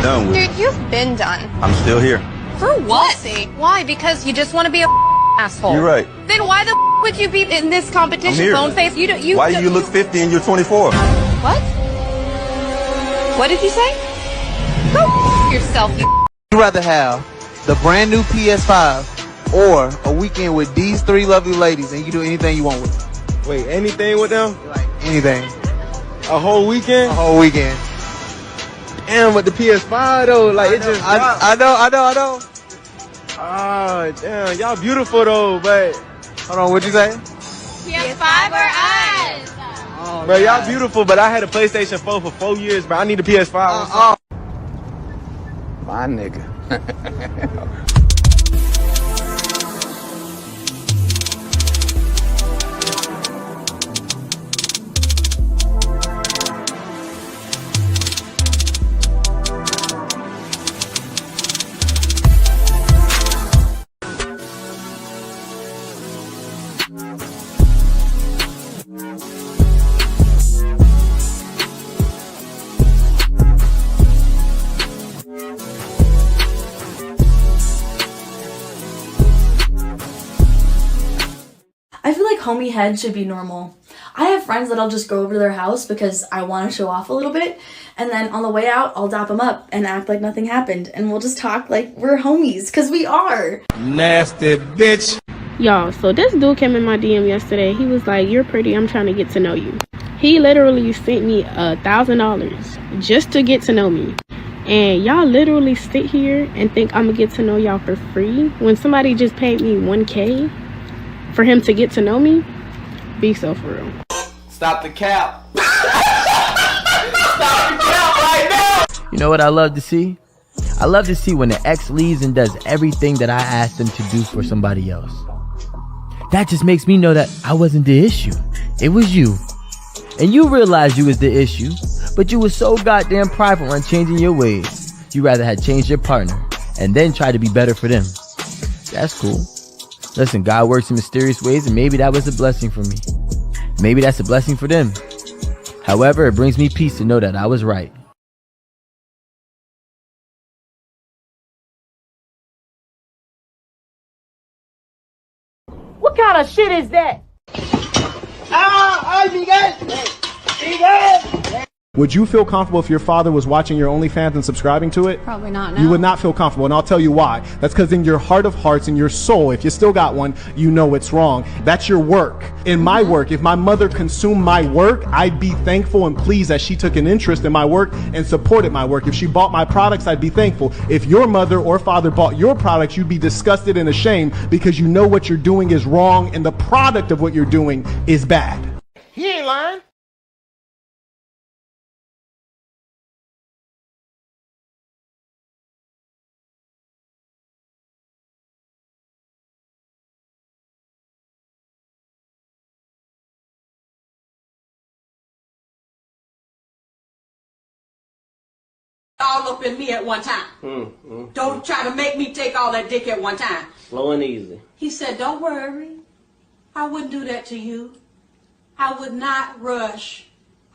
done with. Dude, you've been done. I'm still here. For what? Why? Because you just want to be a asshole. You're right. Then why the would you be in this competition, bone face? Why do you look 50 and you're 24? What? What did you say? Go yourself, you. You'd rather have the brand new PS5 or a weekend with these three lovely ladies and you do anything you want with them? Wait, anything with them? Like anything. A whole weekend? A whole weekend. Damn, with the PS5 though, like it just. I know. Ah, damn, y'all beautiful though, but. Hold on, what'd you say? PS5 or us? Oh, bro, y'all beautiful, but I had a PlayStation 4 for 4 years, bro. I need a PS5. My nigga. I feel like homie head should be normal. I have friends that I'll just go over to their house because I want to show off a little bit, and then on the way out, I'll dap them up and act like nothing happened, and we'll just talk like we're homies, because we are. Nasty bitch. Y'all, so this dude came in my DM yesterday. He was like, "You're pretty, I'm trying to get to know you." He literally sent me $1,000 just to get to know me. And y'all literally sit here and think I'm gonna get to know y'all for free when somebody just paid me $1K for him to get to know me? Be so for real. Stop the cap. Stop the cap right now. You know what I love to see? I love to see when the ex leaves and does everything that I asked them to do for somebody else. That just makes me know that I wasn't the issue. It was you. And you realized you was the issue, but you was so goddamn prideful on changing your ways. You rather had changed your partner and then try to be better for them. That's cool. Listen, God works in mysterious ways, and maybe that was a blessing for me. Maybe that's a blessing for them. However, it brings me peace to know that I was right. What kind of shit is that? Would you feel comfortable if your father was watching your OnlyFans and subscribing to it? Probably not, no. You would not feel comfortable, and I'll tell you why. That's because in your heart of hearts, in your soul, if you still got one, you know it's wrong. That's your work. In my work, if my mother consumed my work, I'd be thankful and pleased that she took an interest in my work and supported my work. If she bought my products, I'd be thankful. If your mother or father bought your products, you'd be disgusted and ashamed because you know what you're doing is wrong and the product of what you're doing is bad. He ain't lying. All up in me at one time. Don't try to make me take all that dick at one time. Slow and easy. He said, don't worry. I wouldn't do that to you. I would not rush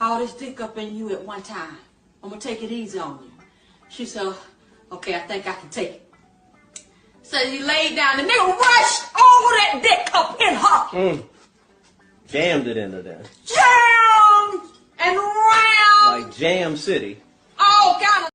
all this dick up in you at one time. I'm going to take it easy on you. She said, okay, I think I can take it. So he laid down. The nigga rushed all that dick up in her. Jammed it into there. Jammed and round. Like Jam City. All kind of.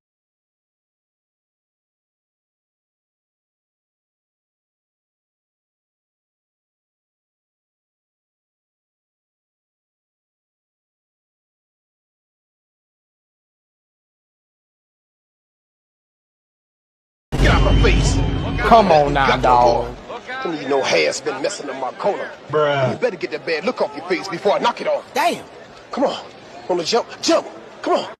Get out my face. Come on now, dog. Some of you know hair's been messing up my corner. Bruh. You better get that bad look off your face before I knock it off. Damn. Come on. Wanna jump? Jump. Come on.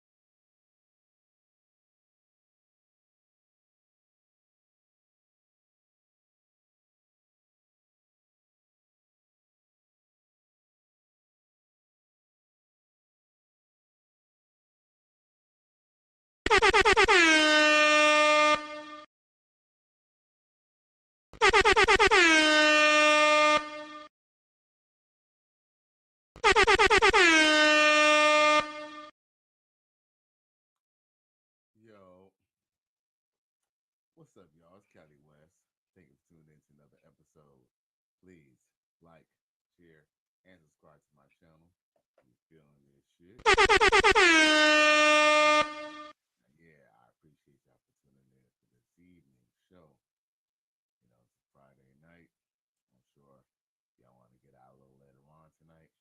What's up, y'all? It's Cali West. Thank you for tuning in to another episode. Please like, share, and subscribe to my channel. You feeling this shit? Yeah, I appreciate y'all for tuning in to this evening show. You know, it's a Friday night. I'm sure y'all want to get out a little later on tonight.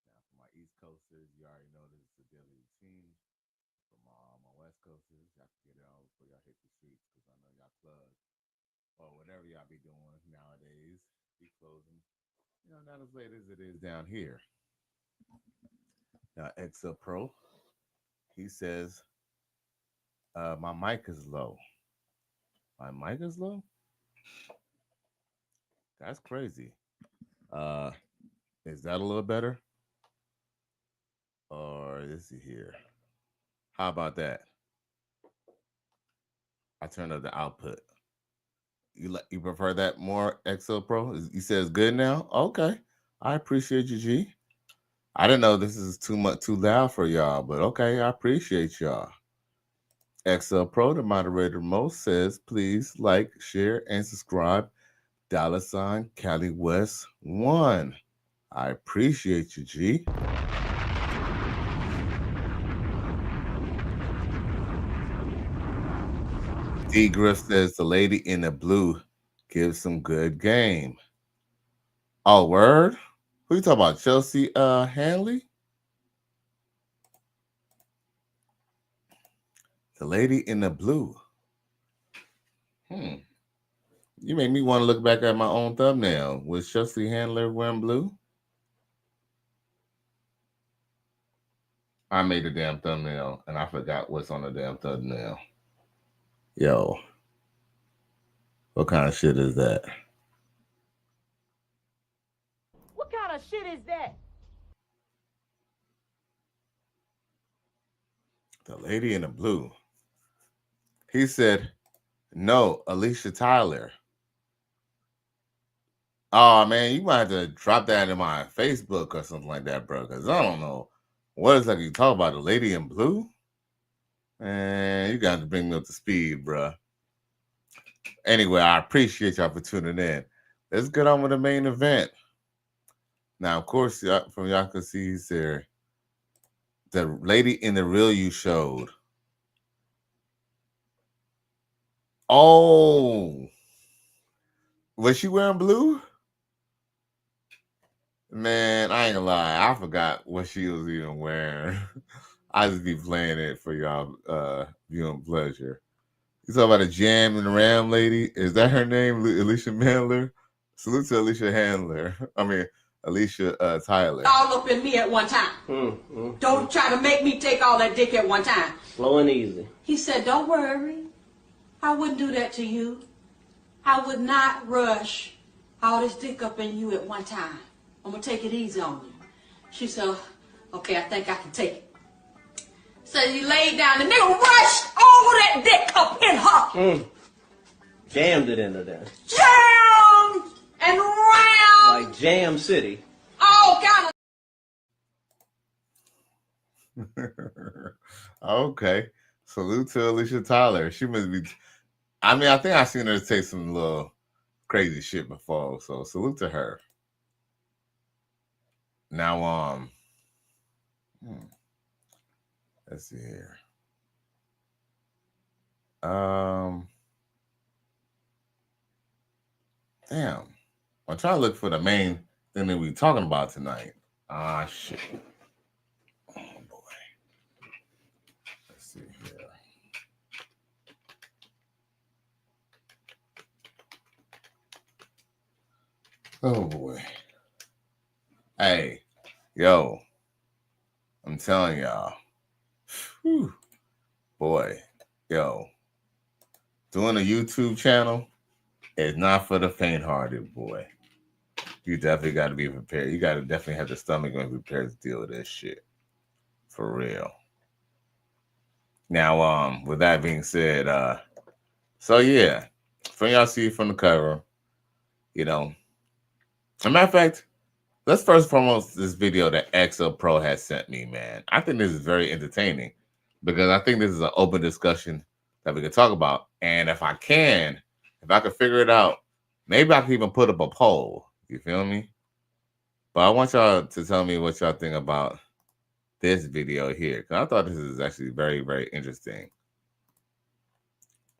Now, for my East Coasters, you already know this is a daily routine. For my West Coasters, y'all can get it on before y'all hit the streets, because I know y'all clubs or whatever y'all be doing nowadays be closing. You know, not as late as it is down here. Now, XL Pro, he says, my mic is low. My mic is low? That's crazy. Is that a little better? Or is he here? How about that? I turned up the output. You prefer that more, XL Pro? He says good now? Okay. I appreciate you, G. I didn't know this is too loud for y'all, but okay, I appreciate y'all. XL Pro, the moderator most, says please like, share, and subscribe. $ Cali West 1. I appreciate you, G. D Griff says the lady in the blue gives some good game. Oh, word? Who you talking about? Chelsea Hanley? The lady in the blue. You made me want to look back at my own thumbnail. Was Chelsea Handler wearing blue? I made a damn thumbnail and I forgot what's on the damn thumbnail. Yo. What kind of shit is that? What kind of shit is that? The lady in the blue. He said, no, Alicia Tyler. Oh, man, you might have to drop that in my Facebook or something like that, bro, because I don't know. What is that you talk about? The lady in blue? Man, you got to bring me up to speed, bro. Anyway, I appreciate y'all for tuning in. Let's get on with the main event. Now, of course, from y'all can see he's there. The lady in the reel you showed. Oh. Was she wearing blue? Man, I ain't gonna lie. I forgot what she was even wearing. I just be playing it for y'all viewing pleasure. You talking about a Jam and the Ram lady? Is that her name, Alicia Handler? Salute to Alicia Handler. I mean, Alicia Tyler. All up in me at one time. Don't try to make me take all that dick at one time. Slow and easy. He said, don't worry. I wouldn't do that to you. I would not rush all this dick up in you at one time. I'm going to take it easy on you. She said, okay, I think I can take it. So he laid down. The nigga rushed all that dick up in her. Jammed it into there. Jammed and round. Like Jam City. All kind of. Okay. Salute to Alicia Tyler. She must be. I mean, I think I've seen her take some little crazy shit before. So salute to her. Now, let's see here. Damn. I'm trying to look for the main thing that we're talking about tonight. Ah, shit. Oh, boy. Let's see here. Oh, boy. Hey, yo. I'm telling y'all. Whew. Boy, yo. Doing a YouTube channel is not for the faint-hearted, boy. You definitely got to be prepared. You got to definitely have the stomach and be prepared to deal with this shit. For real. Now, with that being said, so yeah, from y'all see from the cover, you know. As a matter of fact, let's first promote this video that XL Pro has sent me, man. I think this is very entertaining because I think this is an open discussion that we could talk about. And if I could figure it out, maybe I could even put up a poll. You feel me? But I want y'all to tell me what y'all think about this video here, because I thought this is actually very, very interesting.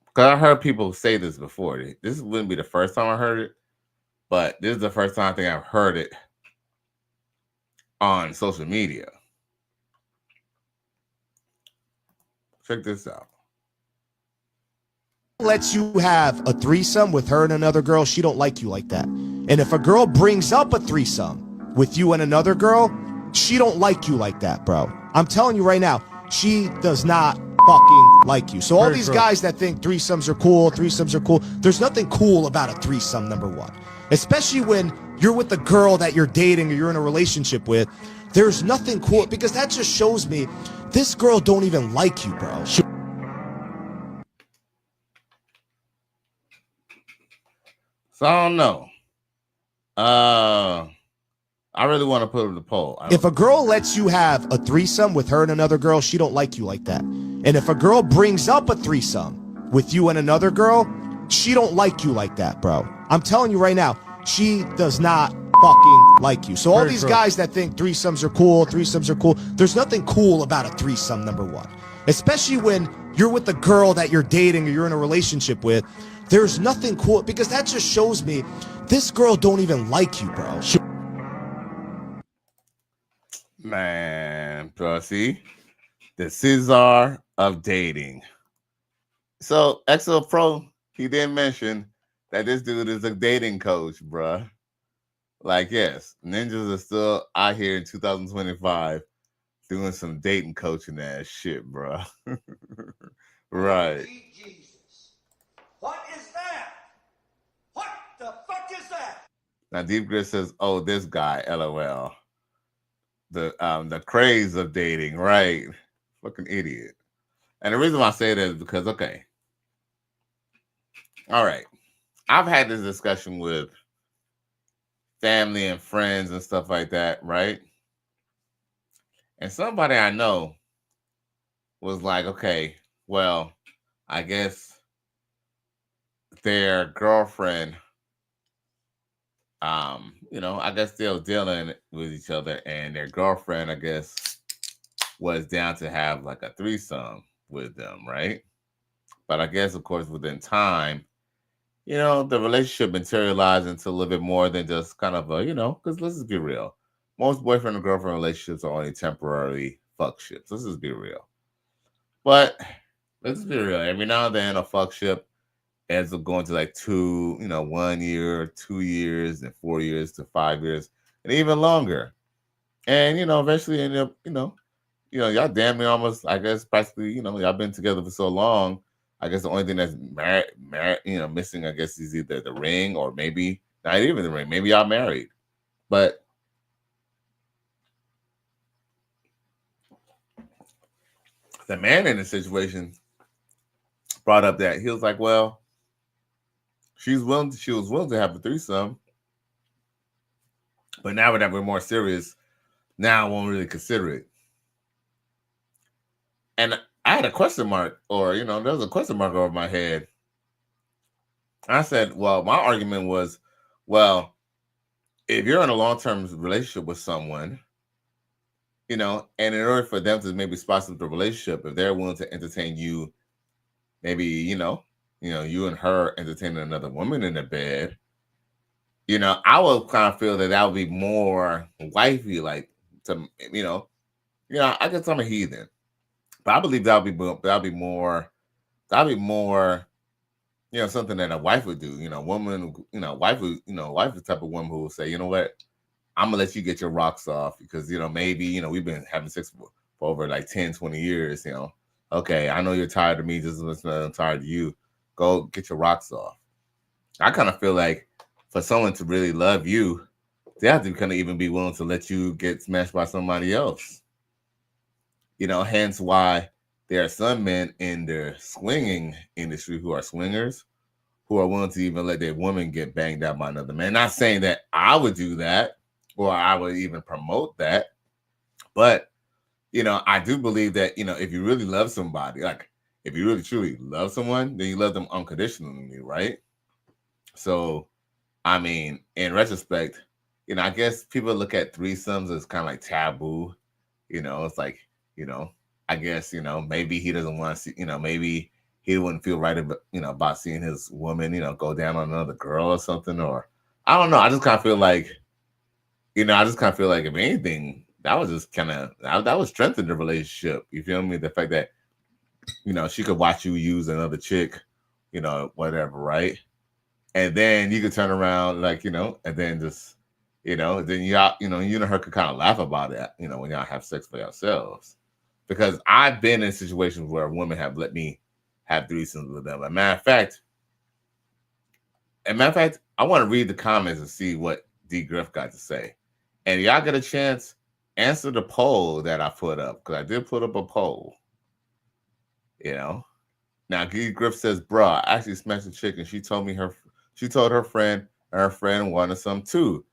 Because I heard people say this before. This wouldn't be the first time I heard it, but this is the first time I think I've heard it on social media. Check this out. Lets you have a threesome with her and another girl, she don't like you like that. And if a girl brings up a threesome with you and another girl, she don't like you like that, bro. I'm telling you right now, she does not fucking like you. So all these guys that think threesomes are cool, there's nothing cool about a threesome, number one. Especially when you're with the girl that you're dating or you're in a relationship with. There's nothing cool, because that just shows me this girl don't even like you, bro. So I don't know. I really want to put up the poll. If a girl lets you have a threesome with her and another girl, she don't like you like that. And if a girl brings up a threesome with you and another girl, she don't like you like that, bro. I'm telling you right now, she does not fucking like you. So all these guys that think threesomes are cool, there's nothing cool about a threesome, number one. Especially when you're with the girl that you're dating or you're in a relationship with. There's nothing cool, because that just shows me this girl don't even like you, bro. Man, bro, see? The Caesar of dating. So, XO Pro, he did mention that this dude is a dating coach, bruh. Like, yes, ninjas are still out here in 2025 doing some dating coaching ass shit, bruh. Right. What is that? What the fuck is that? Now, Deep Grit says, oh, this guy, LOL. The craze of dating, right? Fucking idiot. And the reason why I say that is because, okay. All right. I've had this discussion with family and friends and stuff like that, right? And somebody I know was like, okay, well, I guess their girlfriend, I guess they're dealing with each other, and their girlfriend, I guess, was down to have like a threesome with them, right? But I guess, of course, within time, the relationship materialized into a little bit more than just kind of a, because let's just be real. Most boyfriend and girlfriend relationships are only temporary fuck ships. Let's just be real. But let's just be real. Every now and then, a fuck ship ends up going to like 1 year, 2 years, and 4 years to 5 years, and even longer. And, eventually end up, y'all damn near almost, I guess, practically, y'all been together for so long. I guess the only thing that's missing, I guess, is either the ring or maybe not even the ring. Maybe y'all married. But the man in the situation brought up that he was like, well, she was willing to have a threesome. But now that we're more serious, now I won't really consider it. And I had a question mark, or, there was a question mark over my head. I said, well, my argument was, well, if you're in a long-term relationship with someone, and in order for them to maybe spice up the relationship, if they're willing to entertain you, maybe, you and her entertaining another woman in the bed, I would kind of feel that would be more wifey, like, to, I guess I'm a heathen. But I believe that'll be more, something that a wife would do. Woman, wife is the type of woman who will say, you know what, I'm gonna let you get your rocks off because maybe we've been having sex for over like 10, 20 years. Okay, I know you're tired of me just as much as I'm tired of you. Go get your rocks off. I kind of feel like for someone to really love you, they have to kind of even be willing to let you get smashed by somebody else. Hence why there are some men in the swinging industry who are swingers, who are willing to even let their woman get banged out by another man. Not saying that I would do that or I would even promote that, but I do believe that if you really love somebody, like if you really truly love someone, then you love them unconditionally, right? So, I mean, in retrospect, I guess people look at threesomes as kind of like taboo. It's like, I guess, maybe he doesn't want to see, maybe he wouldn't feel right about, about seeing his woman, go down on another girl or something, or I don't know. I just kind of feel like, if anything, that was just kind of, that would strengthen the relationship. You feel me? The fact that, she could watch you use another chick, whatever, right? And then you could turn around, like, and then just, then y'all, you and her could kind of laugh about it, when y'all have sex for yourselves. Because I've been in situations where women have let me have threesomes with them. As a matter of fact, I want to read the comments and see what D Griff got to say. And y'all get a chance, answer the poll that I put up, because I did put up a poll. Now D Griff says, "Bruh, I actually smashed a chick, and she told her friend, and her friend wanted some too."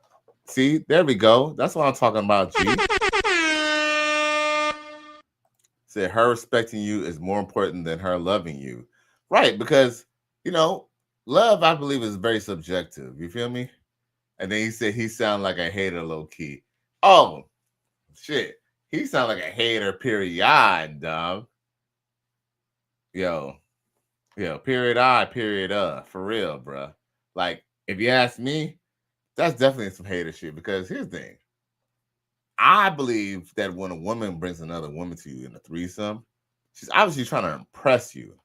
See, there we go. That's what I'm talking about, G. Said her respecting you is more important than her loving you. Right, because, love, I believe, is very subjective. You feel me? And then he said he sounded like a hater low key. Oh, shit. He sounded like a hater, period, dog. Yo, period I, period for real, bruh. Like, if you ask me, that's definitely some hater shit, because here's the thing. I believe that when a woman brings another woman to you in a threesome, she's obviously trying to impress you.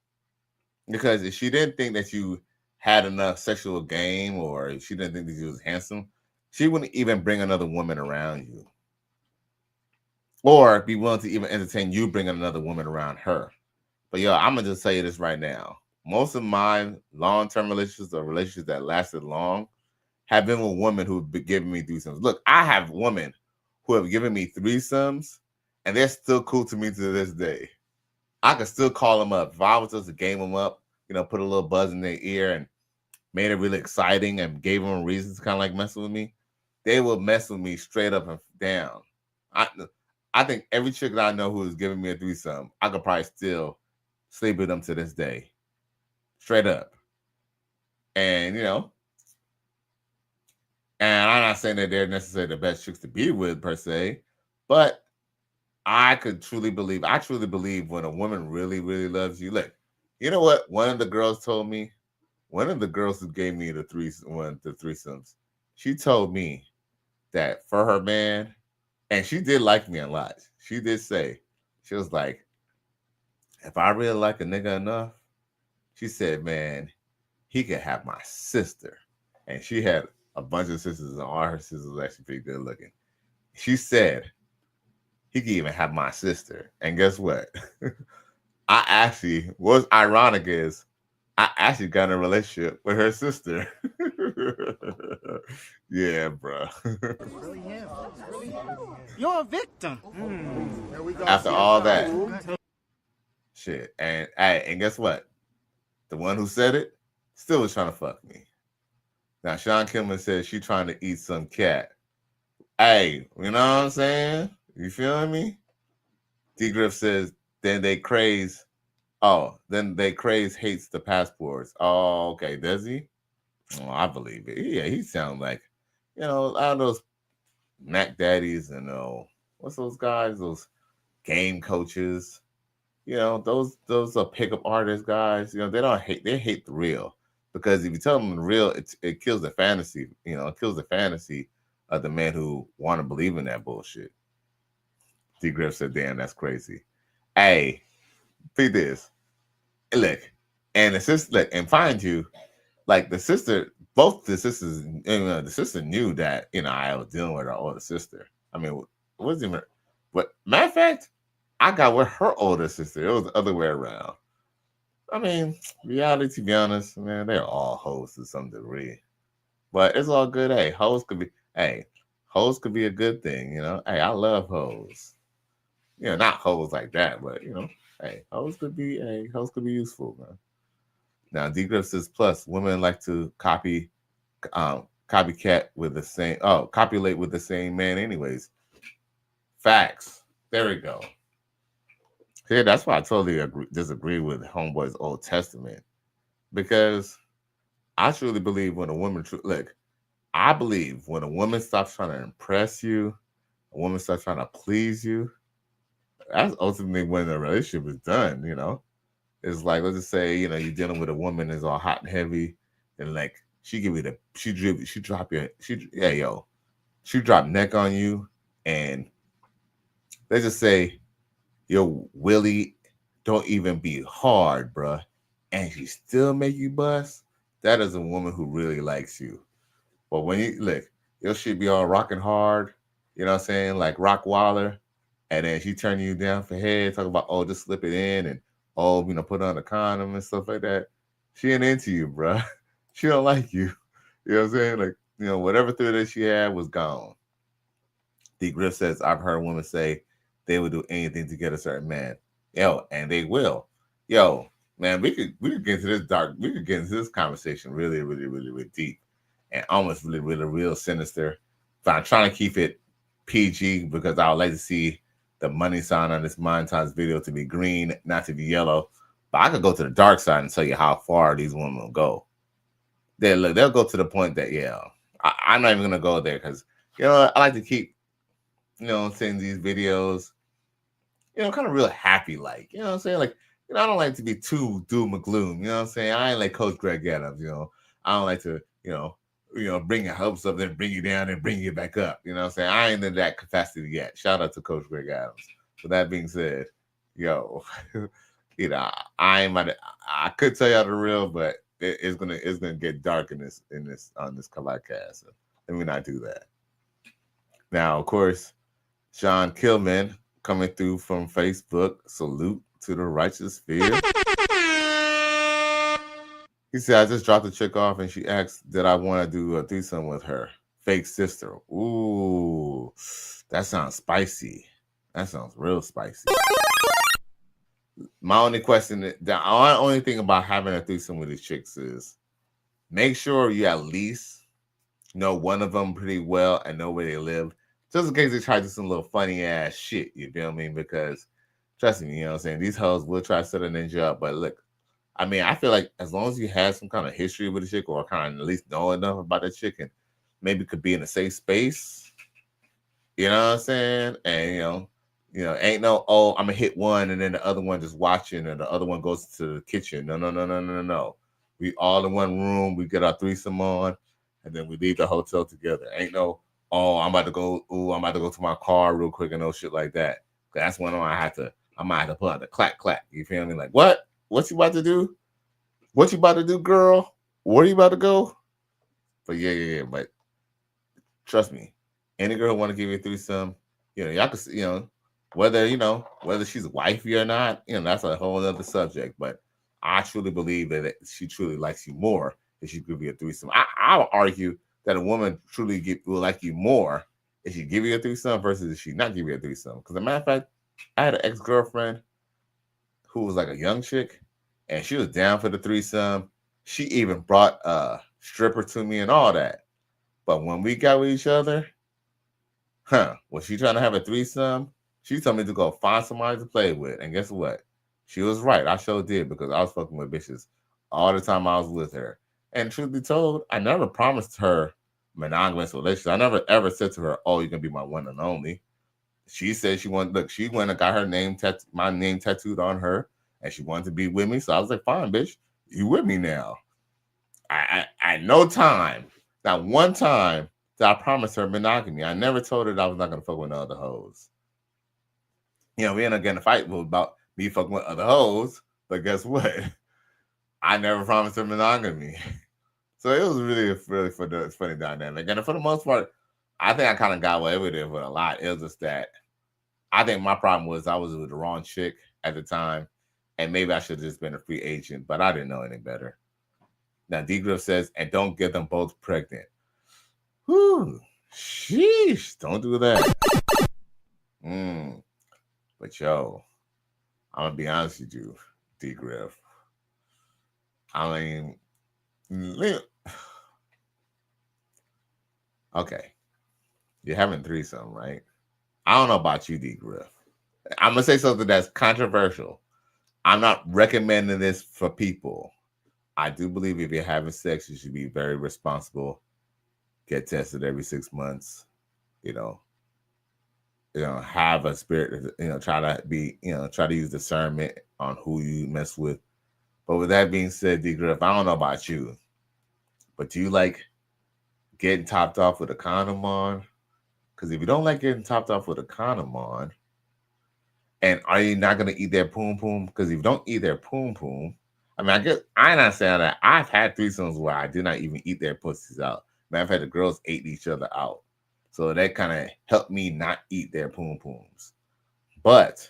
Because if she didn't think that you had enough sexual game, or if she didn't think that you was handsome, she wouldn't even bring another woman around you. Or be willing to even entertain you bringing another woman around her. But I'm going to just tell you this right now. Most of my long-term relationships, or relationships that lasted long, have been with women who've been giving me threesomes. Look, I have women who have given me threesomes, and they're still cool to me to this day. I could still call them up. If I was just to game them up, put a little buzz in their ear and made it really exciting and gave them a reason to kind of like mess with me, they will mess with me straight up and down. I think every chick that I know who is giving me a threesome, I could probably still sleep with them to this day. Straight up. And, and I'm not saying that they're necessarily the best chicks to be with per se, but I truly believe when a woman really, really loves you. Look, you know what? One of the girls told me, one of the girls who gave me the threesomes, she told me that for her man, and she did like me a lot. She did say, she was like, if I really like a nigga enough, she said, man, he could have my sister. And she had a bunch of sisters, and all her sisters were actually pretty good looking. She said, he could even have my sister. And guess what? What's ironic is, I actually got in a relationship with her sister. Yeah, bro. You're a victim. After all that. Shit. And guess what? The one who said it still was trying to fuck me. Now, Sean Kimmer says she trying to eat some cat. Hey, you know what I'm saying? You feeling me? D Griff says, then they craze hates the passports. Oh, okay. Does he? Oh, I believe it. Yeah, he sounds like, out of those Mac Daddies and what's those guys? Those game coaches. Those are pickup artist guys. They hate the real. Because if you tell them the real, it kills the fantasy. It kills the fantasy of the man who want to believe in that bullshit. D Griff said, damn, that's crazy. Hey, see this. Look, and the sister, look, and find you, like the sister, both the sisters, the sister knew that, I was dealing with her older sister. I mean, it wasn't even, but matter of fact, I got with her older sister. It was the other way around. I mean, reality, to be honest, man, they're all hoes to some degree. But it's all good. Hey, hoes could be a good thing, Hey, I love hoes. Not hoes like that, but hey, hoes could be useful, man. Now, D Griff says, plus women like to copulate with the same man anyways. Facts. There we go. Yeah, that's why I totally disagree with Homeboy's Old Testament, because I truly believe when a woman look, I believe when a woman stops trying to impress you, a woman starts trying to please you, that's ultimately when the relationship is done. It's like, let's just say, you're dealing with a woman that's all hot and heavy, and like she give you she drop your she drop neck on you, and let's just say your willy don't even be hard, bruh, and she still make you bust. That is a woman who really likes you. But when you look, your shit be all rocking hard, you know what I'm saying, like Rock Waller, and then she turn you down for head, talk about, oh, just slip it in, and put on a condom and stuff like that. She ain't into you, bruh. She don't like you. You know what I'm saying? Like, whatever thrill that she had was gone. D. Griff says, I've heard women say they would do anything to get a certain man. Yo, and they will. Yo, man, we could get into this conversation really, really, really, really deep and almost really, really, real sinister. But I'm trying to keep it PG because I would like to see the money sign on this montage video to be green, not to be yellow. But I could go to the dark side and tell you how far these women will go. They'll go to the point that, I'm not even going to go there because, I like to keep, seeing these videos, kind of real happy, like, you know what I'm saying? Like, I don't like to be too doom and gloom, you know what I'm saying? I ain't like Coach Greg Adams, I don't like to, bring your hopes up, then bring you down and bring you back up, you know what I'm saying? I ain't in that capacity yet. Shout out to Coach Greg Adams. With that being said, I could tell y'all the real, but it's gonna get dark on this podcast. So let me not do that. Now, of course, Sean Killman coming through from Facebook. Salute to the righteous fear. He said, I just dropped the chick off and she asked, did I want to do a threesome with her? Fake sister. Ooh, that sounds spicy. That sounds real spicy. My only question, the only thing about having a threesome with these chicks is make sure you at least know one of them pretty well and know where they live. Just in case they try to do some little funny ass shit, you feel me? Because trust me, you know what I'm saying? These hoes will try to set a ninja up. But look, I mean, I feel like as long as you have some kind of history with a chick or kind of at least know enough about that chick and maybe could be in a safe space, you know what I'm saying? And, ain't no, oh, I'm going to hit one and then the other one just watching and the other one goes to the kitchen. No. We all in one room. We get our threesome on and then we leave the hotel together. Ain't no, oh, I'm about to go to my car real quick and no shit like that. That's when I might have to put out the clack. You feel me? Like, what? What you about to do? What you about to do, girl? Where you about to go? But yeah. But trust me, any girl want to give you a threesome, y'all can, whether she's wifey or not, that's a whole other subject. But I truly believe that she truly likes you more if she give you a threesome. I would argue that a woman truly will like you more if she give you a threesome versus if she not give you a threesome. Because as a matter of fact, I had an ex-girlfriend who was like a young chick, and she was down for the threesome. She even brought a stripper to me and all that. But when we got with each other, was she trying to have a threesome? She told me to go find somebody to play with. And guess what? She was right. I sure did because I was fucking with bitches all the time I was with her. And truth be told, I never promised her monogamous relationship. I never ever said to her, oh, you're going to be my one and only. She said she went and got her my name tattooed on her, and she wanted to be with me. So I was like, fine, bitch, you with me now. I no time, not one time, did I promise her monogamy. I never told her that I was not going to fuck with no other hoes. We ended up getting a fight about me fucking with other hoes, but guess what? I never promised her monogamy. So it was really funny dynamic. And for the most part, I think I kind of got away with it for a lot. It was just that I think my problem was I was with the wrong chick at the time, and maybe I should have just been a free agent, but I didn't know any better. Now, D. Griff says, and don't get them both pregnant. Whew, sheesh, don't do that. But yo, I'm going to be honest with you, D. Griff. I mean, okay, you're having threesome, right? I don't know about you, D. Griff. I'm gonna say something that's controversial. I'm not recommending this for people. I do believe if you're having sex, you should be very responsible. Get tested every 6 months. You know, have a spirit. Try to be. Try to use discernment on who you mess with. But with that being said, D Griff, I don't know about you, but do you like getting topped off with a condom on? Because if you don't like getting topped off with a condom on, and are you not gonna eat their poom poom? Because if you don't eat their poom poom, I mean, I guess I'm not saying that. I've had threesomes where I did not even eat their pussies out. Man, I've had the girls ate each other out, so that kind of helped me not eat their poom pooms. But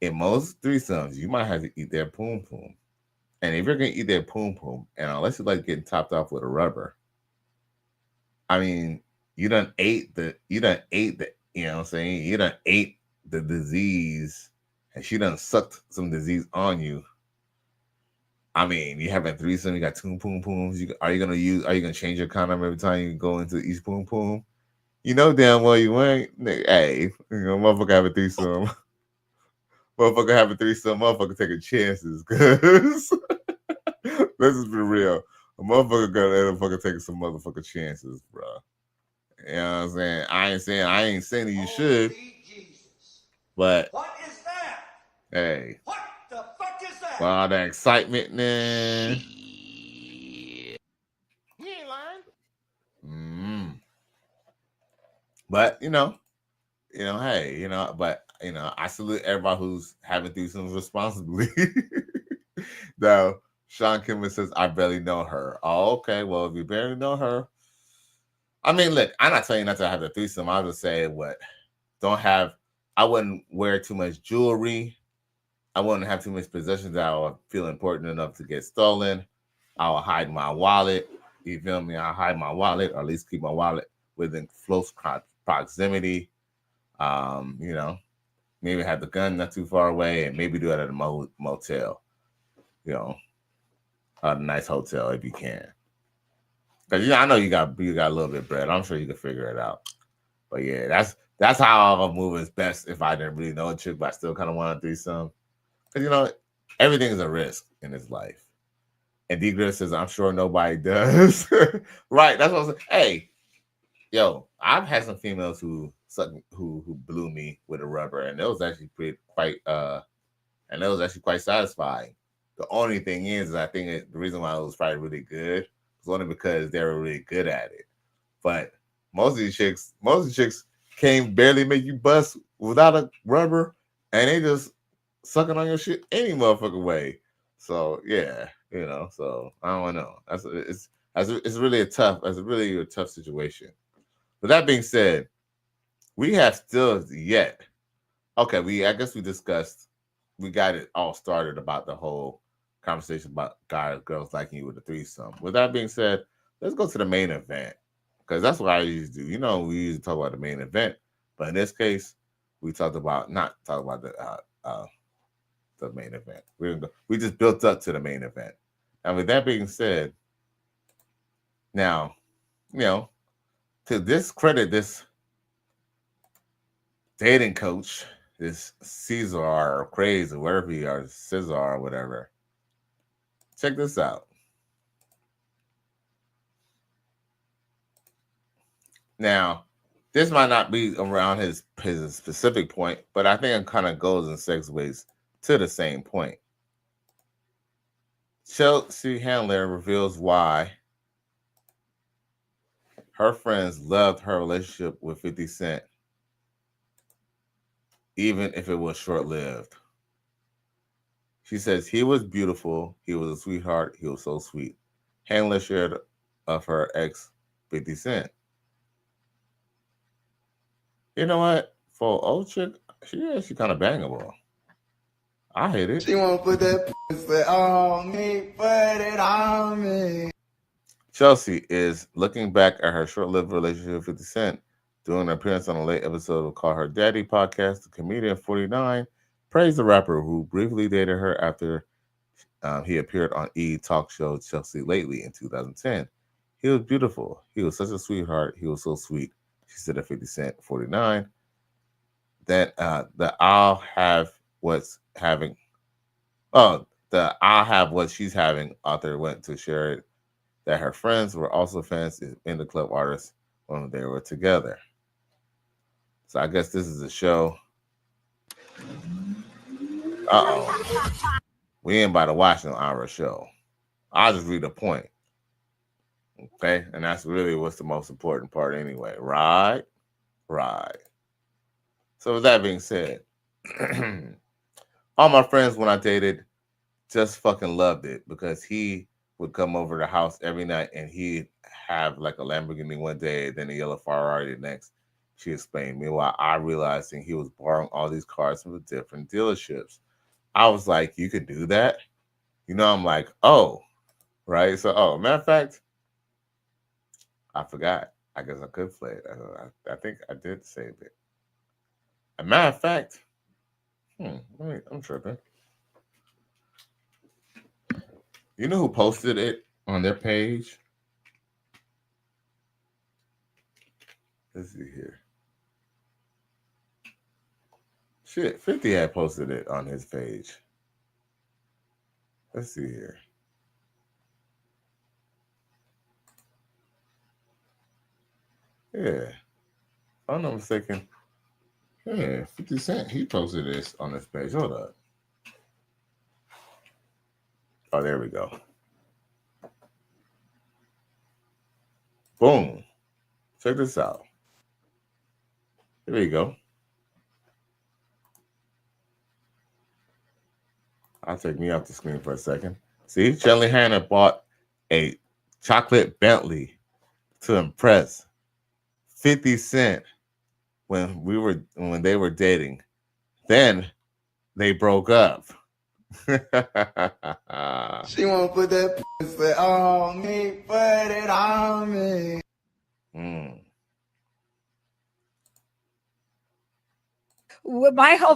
in most threesomes, you might have to eat their poom poom, and if you're gonna eat their poom poom, and unless you like getting topped off with a rubber, I mean, you done ate the, you know what I'm saying? You done ate the disease, and she done sucked some disease on you. I mean, you having threesome, you got two poom pooms. Are you gonna change your condom every time you go into each poom poom? You know damn well you ain't. Hey, motherfucker have a threesome. Motherfucker have a threesome. Motherfucker taking chances, cause let's just be real. A motherfucker gotta fucking taking some motherfucking chances, bro. You know what I'm saying? I ain't saying that you should. But What is that? hey. What the fuck is that? Well, all that excitement, man. You ain't lying. But hey, but I salute everybody who's having threesomes responsibly. Now, Sean Kimmer says, I barely know her. Oh, okay. Well, if you barely know her, I mean, look, I'm not telling you not to have the threesome. I'll just say I wouldn't wear too much jewelry. I wouldn't have too much possessions that I would feel important enough to get stolen. I will hide my wallet. You feel me? I'll hide my wallet, or at least keep my wallet within close proximity. Maybe have the gun not too far away, and maybe do it at a motel. A nice hotel if you can. Because I know you got a little bit of bread. I'm sure you can figure it out. But yeah, that's how I'll move is best if I didn't really know a chick, but I still kind of want to do some. Because everything is a risk in this life. And D Griff says, I'm sure nobody does. Right. That's what I'm saying. Hey, I've had some females who blew me with a rubber, and it was actually quite satisfying. The only thing is I think the reason why it was probably really good was only because they were really good at it. But most of the chicks can't barely make you bust without a rubber, and they just sucking on your shit any motherfucking way. So yeah, so I don't know. It's really a tough situation. With that being said, we have still yet. Okay, I guess we got it all started about the whole conversation about girls liking you with a threesome. With that being said, let's go to the main event, because that's what I usually do. We usually talk about the main event, but in this case, we not talk about the main event. We just built up to the main event. And with that being said, now, to discredit this dating coach, this Caesar or Crazy, wherever he are, Caesar or whatever. Check this out. Now, this might not be around his specific point, but I think it kind of goes in segues to the same point. Chelsea Handler reveals why her friends loved her relationship with 50 Cent, even if it was short-lived. She says, he was beautiful. He was a sweetheart. He was so sweet. Handler shared of her ex, 50 Cent. You know what? For old chick, she kind of bangable. I hate it. She want to put that pussy on me, put it on me. Chelsea is looking back at her short-lived relationship with 50 Cent. Doing an appearance on a late episode of Call Her Daddy podcast, the comedian 49 praised the rapper who briefly dated her after he appeared on E! Talk show Chelsea Lately in 2010. He was beautiful. He was such a sweetheart. He was so sweet. She said at 50 Cent 49. Then the I'll have what's having. Oh, the I'll have what she's having. Author went to share it that her friends were also fans in the club artists when they were together. So I guess this is a show. We ain't about to watch no hour show. I'll just read the point. Okay, and that's really what's the most important part anyway. Right. So with that being said, all my friends when I dated just fucking loved it because he would come over to the house every night and he'd have like a Lamborghini one day, then a yellow Ferrari the next. She explained. Meanwhile, I realizing he was borrowing all these cars from the different dealerships. I was like, you could do that? You know, I'm like, oh, right. So, matter of fact, I forgot. I guess I could play it. I think I did save it. A matter of fact, I'm tripping. You know who posted it on their page? Let's see here. Shit, 50 had posted it on his page. Let's see here. Yeah. If I'm not mistaken. Yeah, 50 Cent. He posted this on his page. Hold up. Oh, there we go. Boom. Check this out. There you go. I'll take me off the screen for a second. See, Shelly Hannah bought a chocolate Bentley to impress 50 Cent when they were dating. Then they broke up. She wanna put that pussy on me, put it on me.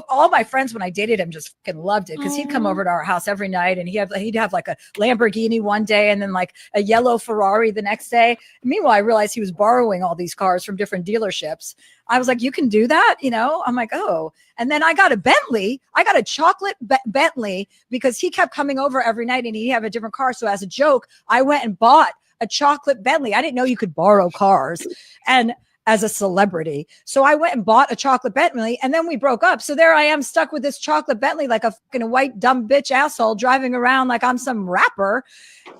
All my friends when I dated him just fucking loved it because he'd come over to our house every night and he'd have like a Lamborghini one day and then like a yellow Ferrari the next day. Meanwhile, I realized he was borrowing all these cars from different dealerships. I was like, you can do that, you know? I'm like, oh. And then I got a Bentley. I got a chocolate Bentley because he kept coming over every night and he'd have a different car. So as a joke, I went and bought a chocolate Bentley. I didn't know you could borrow cars. And as a celebrity. So I went and bought a chocolate Bentley and then we broke up. So there I am stuck with this chocolate Bentley like a fucking white dumb bitch asshole driving around like I'm some rapper.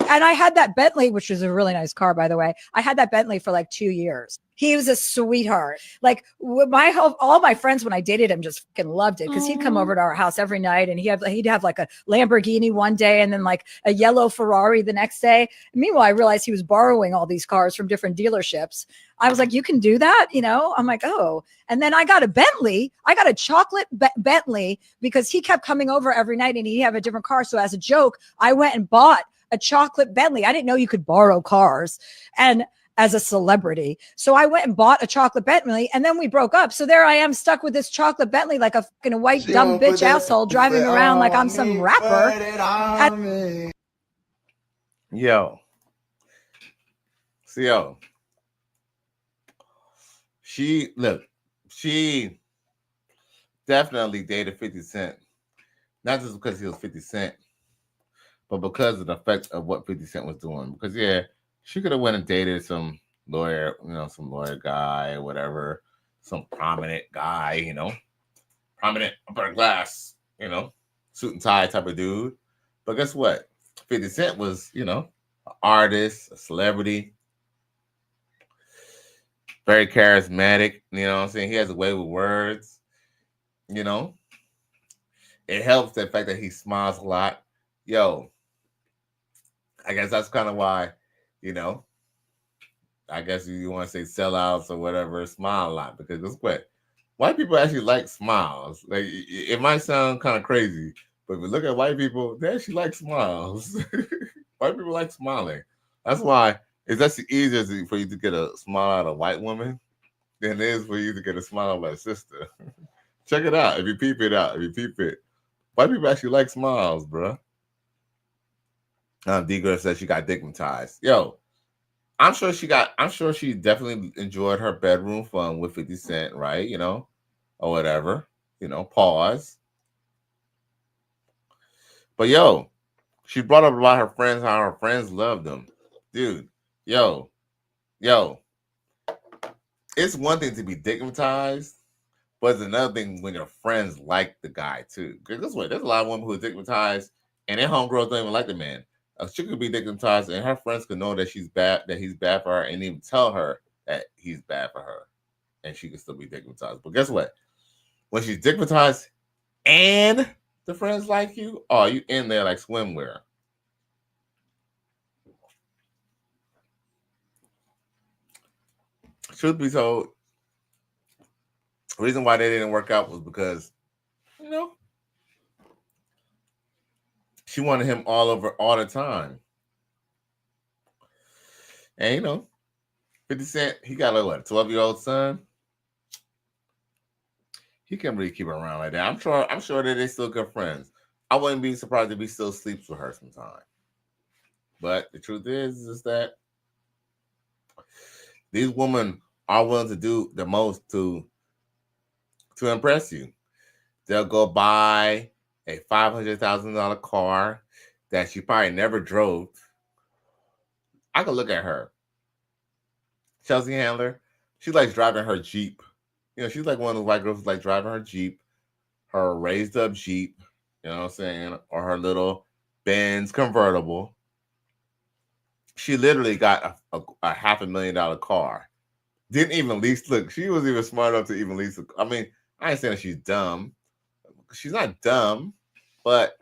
And I had that Bentley, which was a really nice car, by the way. I had that Bentley for like 2 years. He was a sweetheart. Like all my friends when I dated him just fucking loved it because he'd come over to our house every night and he'd have like a Lamborghini one day and then like a yellow Ferrari the next day. Meanwhile, I realized he was borrowing all these cars from different dealerships. I was like, you can do that, you know? I'm like, oh. And then I got a Bentley. I got a chocolate Bentley because he kept coming over every night and he'd have a different car. So as a joke, I went and bought a chocolate Bentley. I didn't know you could borrow cars. And as a celebrity. So I went and bought a chocolate Bentley and then we broke up. So there I am stuck with this chocolate Bentley like a fucking white dumb bitch asshole driving around like I'm some rapper. Yo. She definitely dated 50 Cent. Not just because he was 50 Cent, but because of the effect of what 50 Cent was doing. Because yeah, she could have went and dated some lawyer, some lawyer guy or whatever, some prominent guy, prominent upper class, suit and tie type of dude. But guess what? 50 Cent was, an artist, a celebrity, very charismatic. You know what I'm saying? He has a way with words. It helps the fact that he smiles a lot. Yo, I guess that's kind of why, I guess you want to say sellouts or whatever, smile a lot, because guess what? White people actually like smiles. Like, it might sound kind of crazy, but if you look at white people, they actually like smiles. White people like smiling. That's why it's actually easier for you to get a smile out of a white woman than it is for you to get a smile out of a sister. Check it out. If you peep it, white people actually like smiles, bro. D-Girl says she got digmatized. Yo, I'm sure she definitely enjoyed her bedroom fun with 50 Cent, right? or whatever. Pause. But yo, she brought up about her friends, how her friends loved them. Dude, yo, it's one thing to be stigmatized, but it's another thing when your friends like the guy too. Because guess what? There's a lot of women who are stigmatized and their homegirls don't even like the man. She could be stigmatized and her friends could know that he's bad for her, and even tell her that he's bad for her. And she could still be stigmatized. But guess what? When she's stigmatized and the friends like you, oh, you in there like swimwear. Truth be told, the reason why they didn't work out was because, she wanted him all over all the time. And 50 Cent, he got a 12-year-old son. He can't really keep her around like that. I'm sure that they're still good friends. I wouldn't be surprised if he still sleeps with her sometime. But the truth is that these women are willing to do the most to impress you. They'll go buy a $500,000 car that she probably never drove. I could look at her. Chelsea Handler, she likes driving her Jeep. She's like one of those white girls who like driving her Jeep, her raised up Jeep, you know what I'm saying, or her little Benz convertible. She literally got a $500,000 car. Didn't even lease. Look, she was even smart enough to even lease. I mean, I ain't saying that she's dumb. She's not dumb, but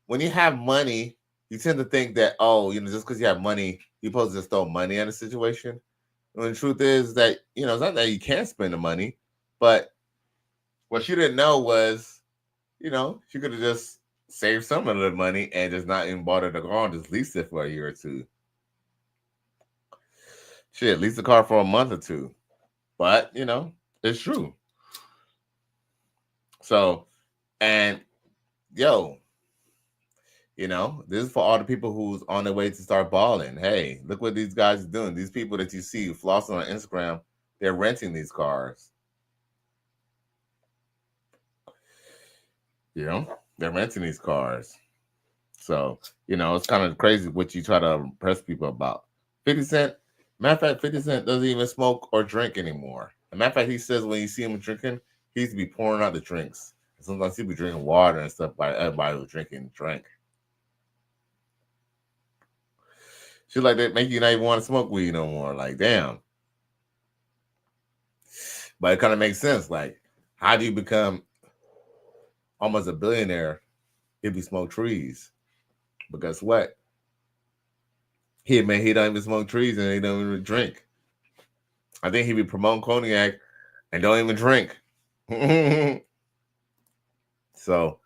when you have money, you tend to think that, just because you have money, you're supposed to just throw money at a situation. When the truth is that, it's not that you can't spend the money, but what she didn't know was, she could have just saved some of the money and just not even bought her the car and just leased it for a year or two. Shit, lease the car for a month or two. But, it's true. So, and this is for all the people who's on their way to start balling. Hey, look what these guys are doing. These people that you see flossing on Instagram, they're renting these cars. They're renting these cars. So, it's kind of crazy what you try to impress people about. 50 Cent, matter of fact, 50 Cent doesn't even smoke or drink anymore. As a matter of fact, he says when you see him drinking, he used to be pouring out the drinks. Sometimes he'd be drinking water and stuff like everybody was drinking drink. Shit like that make you not even want to smoke weed no more. Like, damn. But it kind of makes sense. Like, how do you become almost a billionaire if you smoke trees? But guess what? He don't even smoke trees and he don't even drink. I think he be promoting cognac and don't even drink. So,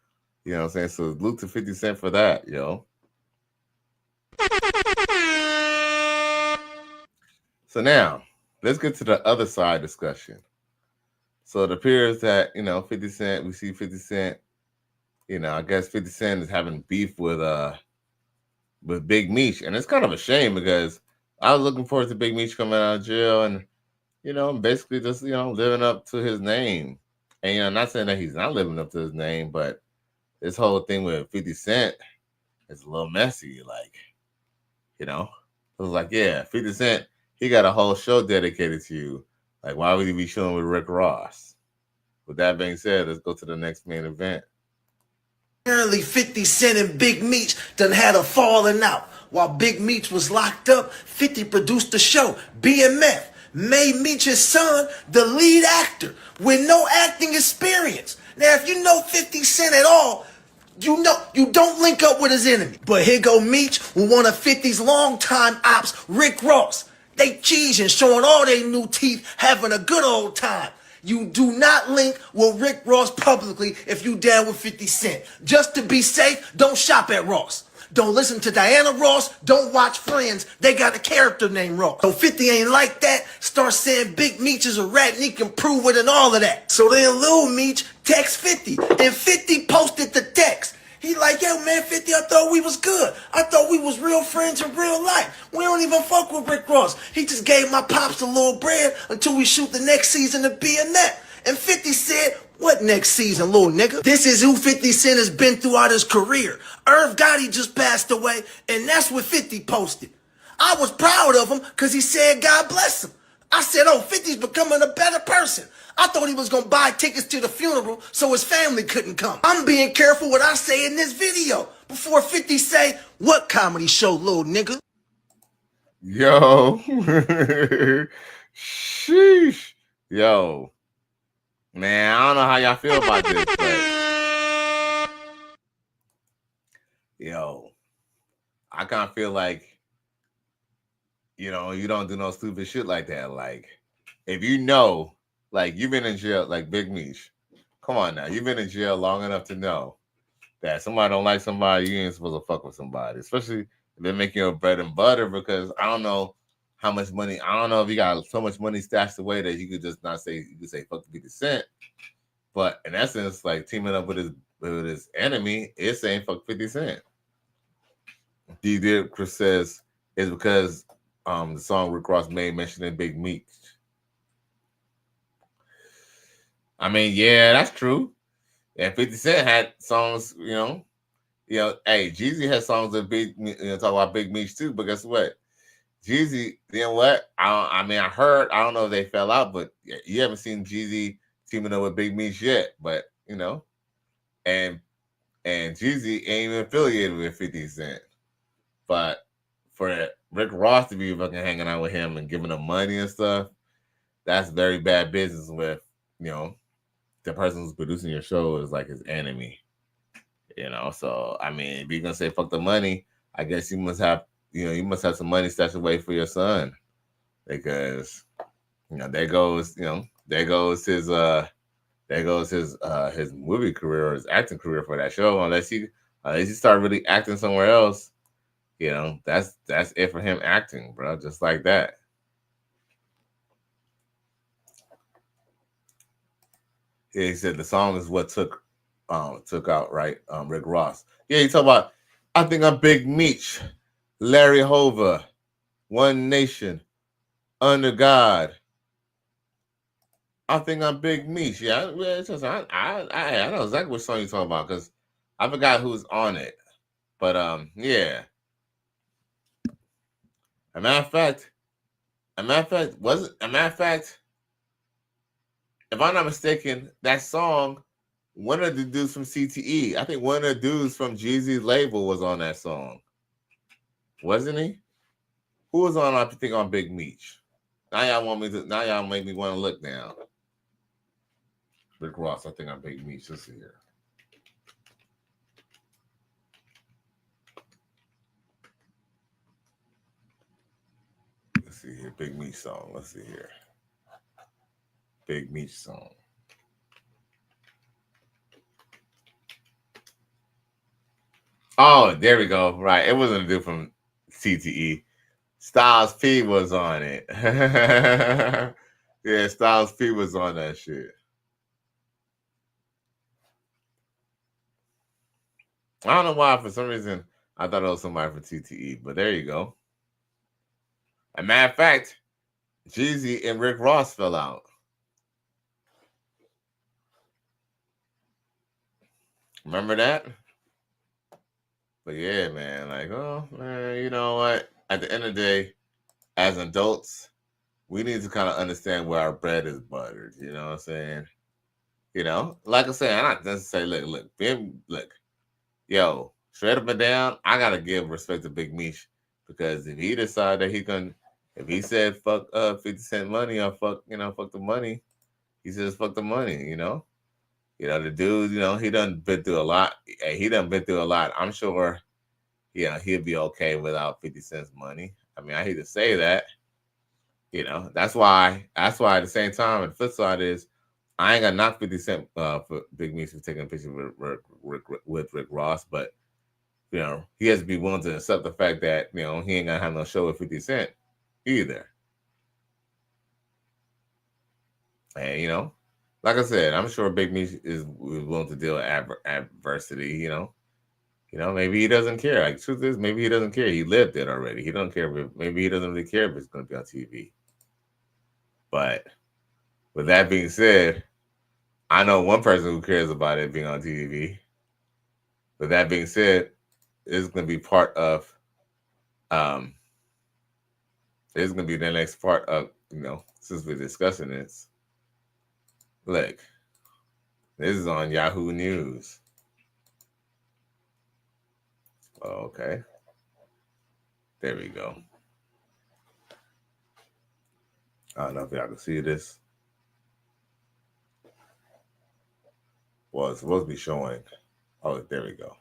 you know what I'm saying? So salute to 50 Cent for that, So now, let's get to the other side discussion. So it appears that, 50 Cent, we see 50 Cent, I guess 50 Cent is having beef with Big Meech. And it's kind of a shame because I was looking forward to Big Meech coming out of jail and, basically just, living up to his name. And, not saying that he's not living up to his name, but this whole thing with 50 Cent is a little messy. Like, it was like, yeah, 50 Cent, he got a whole show dedicated to you. Like, why would he be chilling with Rick Ross? With that being said, let's go to the next main event. Apparently 50 Cent and Big Meech done had a falling out. While Big Meech was locked up, 50 produced the show, BMF, made Meech's son the lead actor with no acting experience. Now, if you know 50 Cent at all, you don't link up with his enemy. But here go Meech with one of 50's longtime ops, Rick Ross. They cheesing, showing all their new teeth, having a good old time. You do not link with Rick Ross publicly if you down with 50 Cent. Just to be safe, don't shop at Ross. Don't listen to Diana Ross. Don't watch Friends. They got a character named Ross. So 50 ain't like that. Start saying Big Meech is a rat and he can prove it and all of that. So then Lil Meech text 50 and 50 posted the text. He like, yo, man, 50, I thought we was good. I thought we was real friends in real life. We don't even fuck with Rick Ross. He just gave my pops a little bread until we shoot the next season of BMF. And 50 said, What next season, little nigga? This is who 50 Cent has been throughout his career. Irv Gotti just passed away, and that's what 50 posted. I was proud of him because he said God bless him. I said, oh, 50's becoming a better person. I thought he was going to buy tickets to the funeral so his family couldn't come. I'm being careful what I say in this video before 50 say, what comedy show, little nigga? Yo. Sheesh. Yo. Man, I don't know how y'all feel about this, but yo, I kind of feel like, you know, you don't do no stupid shit like that. Like, if you know, like, you've been in jail, like Big Meech. Come on now. You've been in jail long enough to know that somebody don't like somebody, you ain't supposed to fuck with somebody. Especially if they're making your bread and butter, because I don't know how much money, I don't know if you got so much money stashed away that you could just not say, you could say fuck 50 Cent. But in essence, like teaming up with his enemy is saying fuck 50 Cent. D. Chris says it's because the song Rick Ross made mentioning Big Meech. I mean, yeah, that's true. And 50 Cent had songs, you know, hey, Jeezy has songs that talk about Big Meech too. But guess what? Jeezy, you know what? I don't know if they fell out, but you haven't seen Jeezy teaming up with Big Meech yet. But you know, and Jeezy ain't even affiliated with 50 Cent. But for Rick Ross to be fucking hanging out with him and giving him money and stuff, that's very bad business with, you know, the person who's producing your show is like his enemy. You know, so I mean, if you're gonna say fuck the money, I guess you must have some money stashed away for your son, because there goes his movie career or his acting career for that show. Unless he start really acting somewhere else, that's it for him acting, bro. Just like that. Yeah, he said the song is what took out, right? Rick Ross. Yeah, he talk about, I think I'm Big Meech, Larry Hoover, One Nation, Under God. I think I'm Big Meech. Yeah, I know exactly what song you're talking about, because I forgot who's on it. But yeah. A matter of fact, if I'm not mistaken, that song, one of the dudes from CTE, I think one of the dudes from Jeezy's label was on that song. Wasn't he? Who was on, I think, on Big Meech? Now y'all make me want to look now. Rick Ross, I think I'm Big Meech. Let's see here. Let's see here. Big Meech song. Let's see here. Big Meech song. Oh, there we go. Right. It wasn't a dude from CTE. Styles P was on it. Yeah, Styles P was on that shit. I don't know why, for some reason, I thought it was somebody from CTE, but there you go. As a matter of fact, Jeezy and Rick Ross fell out. Remember that? But yeah, man, like, oh, man, you know what? At the end of the day, as adults, we need to kind of understand where our bread is buttered. You know what I'm saying? Like I said, I'm not necessarily, look, yo, straight up and down, I got to give respect to Big Meech, because if he decided that if he said fuck 50 Cent money or fuck the money, he says fuck the money, the dude, he done been through a lot. I'm sure, he'll be okay without 50 Cent's money. I mean, I hate to say that, that's why at the same time, the flip side is, I ain't gonna knock 50 Cent for Big Meech for taking a picture with Rick Ross, but he has to be willing to accept the fact that he ain't gonna have no show with 50 Cent either. And like I said, I'm sure Big Meech is willing to deal with adversity. Maybe he doesn't care. Like, truth is, maybe he doesn't care. He lived it already. He don't care. Maybe he doesn't really care if it's going to be on TV. But with that being said, I know one person who cares about it being on TV. But that being said, it's going to be part of, it's going to be the next part of, since we're discussing this. Look, this is on Yahoo News. Okay. There we go. I don't know if y'all can see this. Well, it's supposed to be showing. Oh, there we go.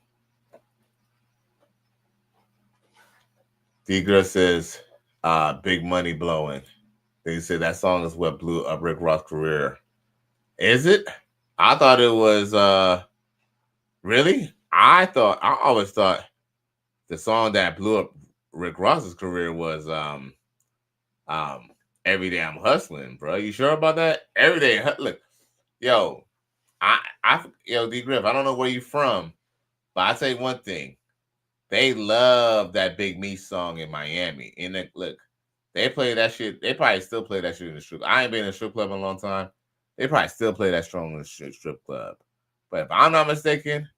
D-Girl says, big money blowing. They said that song is what blew up Rick Ross' career. Is it? I thought it was, really? I always thought the song that blew up Rick Ross's career was, Every Day I'm Hustling, bro. You sure about that? Every Day, look, yo, yo, D Griff, I don't know where you from, but I tell you one thing. They love that Big Me song in Miami. And look, they play that shit. They probably still play that shit in the strip. I ain't been in a strip club in a long time. They probably still play that strong in the strip club. But if I'm not mistaken,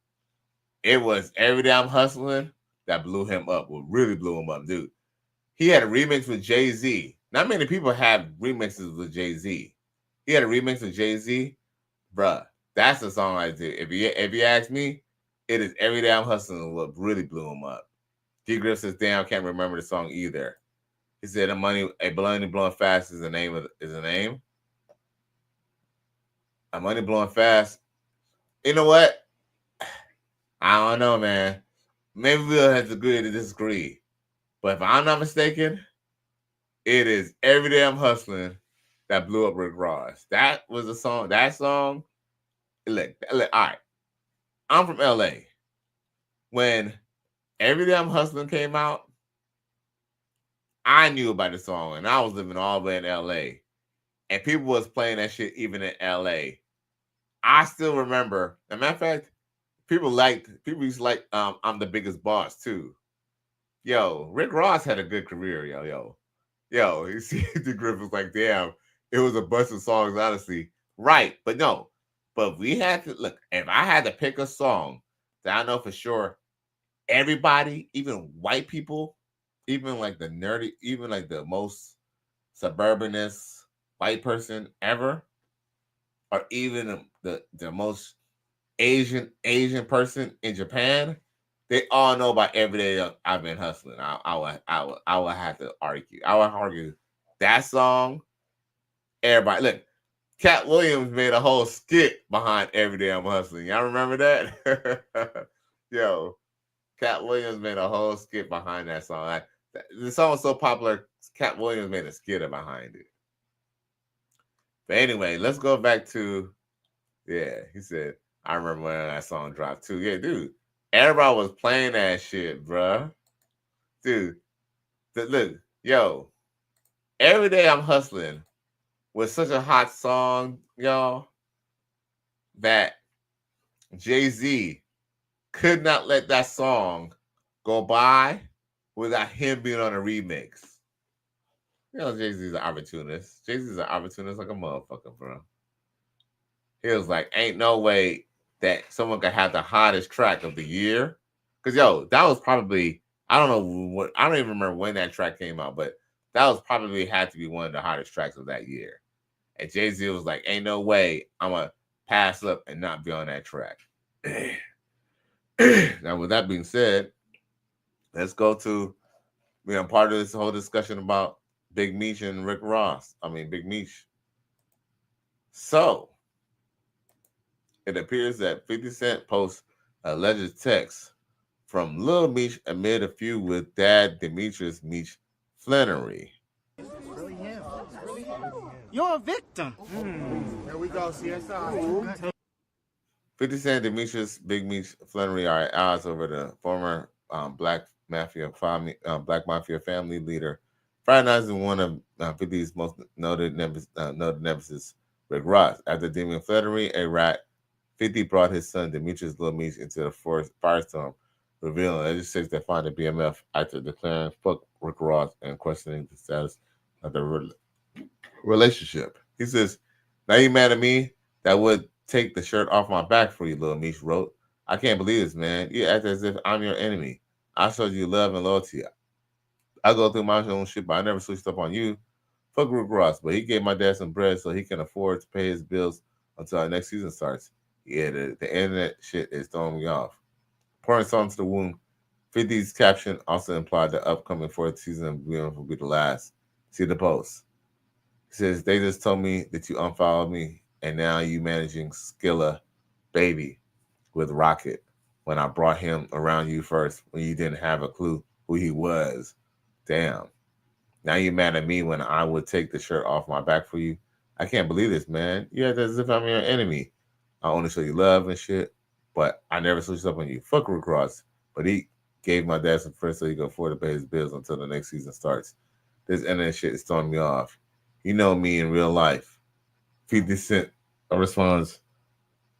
it was Every Day I'm Hustling that blew him up. What really blew him up, dude. He had a remix with Jay-Z. Not many people have remixes with Jay-Z. He had a remix with Jay-Z. Bruh, that's the song I did. If you ask me, it is Every Day I'm Hustling what really blew him up. G Griff says, damn, can't remember the song either. He said, a money blowing fast is the name. A money blowing fast. You know what? I don't know, man. Maybe we'll have to agree to disagree. But if I'm not mistaken, it is Every Day I'm Hustling that blew up Rick Ross. That was a song. That song. Look, all right. I'm from LA. When Every Day I'm Hustling came out, I knew about the song, and I was living all the way in LA. And people was playing that shit even in LA. I still remember. As a matter of fact, people used to like I'm the Biggest Boss too. Yo, Rick Ross had a good career, yo. You see the Griff was like, damn, it was a bunch of songs, honestly. Right, but no. But we had to look, if I had to pick a song that I know for sure everybody, even white people, even like the nerdy, even like the most suburbanist white person ever, or even the most Asian person in Japan, they all know about Every Day I've Been Hustling. I would have to argue. I would argue that song. Everybody, look, Cat Williams made a whole skit behind Every Day I'm Hustling. Y'all remember that? Yo, Cat Williams made a whole skit behind that song. The song was so popular, Cat Williams made a skit behind it. But anyway, let's go back to, he said, I remember when that song dropped too. Yeah, dude, everybody was playing that shit, bruh. Dude, look, yo, Every Day I'm Hustling was such a hot song, y'all, that Jay-Z could not let that song go by without him being on a remix. You know, Jay-Z's an opportunist. Jay-Z's an opportunist like a motherfucker, bro. He was like, ain't no way that someone could have the hottest track of the year. Because, yo, that was probably, I don't even remember when that track came out, but that was probably had to be one of the hottest tracks of that year. And Jay-Z was like, ain't no way I'm going to pass up and not be on that track. Now, with that being said, let's go to, part of this whole discussion about Big Meech and Rick Ross. Big Meech. So, it appears that 50 Cent posts alleged text from Lil Meech amid a feud with dad Demetrius Meech Flannery. You're a victim. Here we go, CSI. 50 Cent, Demetrius, Big Meech Flannery are at odds over the former Black Mafia family leader, fraternizing one of 50's most noted nemesis, Rick Ross. After Damian Flannery, a rat, 50 brought his son Demetrius Lil Meech into the firestorm, revealing legislation that found the BMF after declaring fuck Rick Ross and questioning the status of the relationship. He says, now you mad at me? That would take the shirt off my back for you, Lil Meech wrote. I can't believe this, man. You act as if I'm your enemy. I showed you love and loyalty. I go through my own shit, but I never switched up on you. Fuck Rick Ross, but he gave my dad some bread so he can afford to pay his bills until our next season starts. Yeah, the internet shit is throwing me off. Pouring salt to the wound. 50's caption also implied the upcoming fourth season of BMF will be the last. See the post. It says, they just told me that you unfollowed me and now you managing Skilla Baby with Rocket when I brought him around you first when you didn't have a clue who he was. Damn. Now you mad at me when I would take the shirt off my back for you. I can't believe this, man. You act as if I'm your enemy. I only show you love and shit, but I never switched up on you. Fuck Rick Ross. But he gave my dad some friends so he could afford to pay his bills until the next season starts. This internet shit is throwing me off. You know me in real life. 50 Cent responds,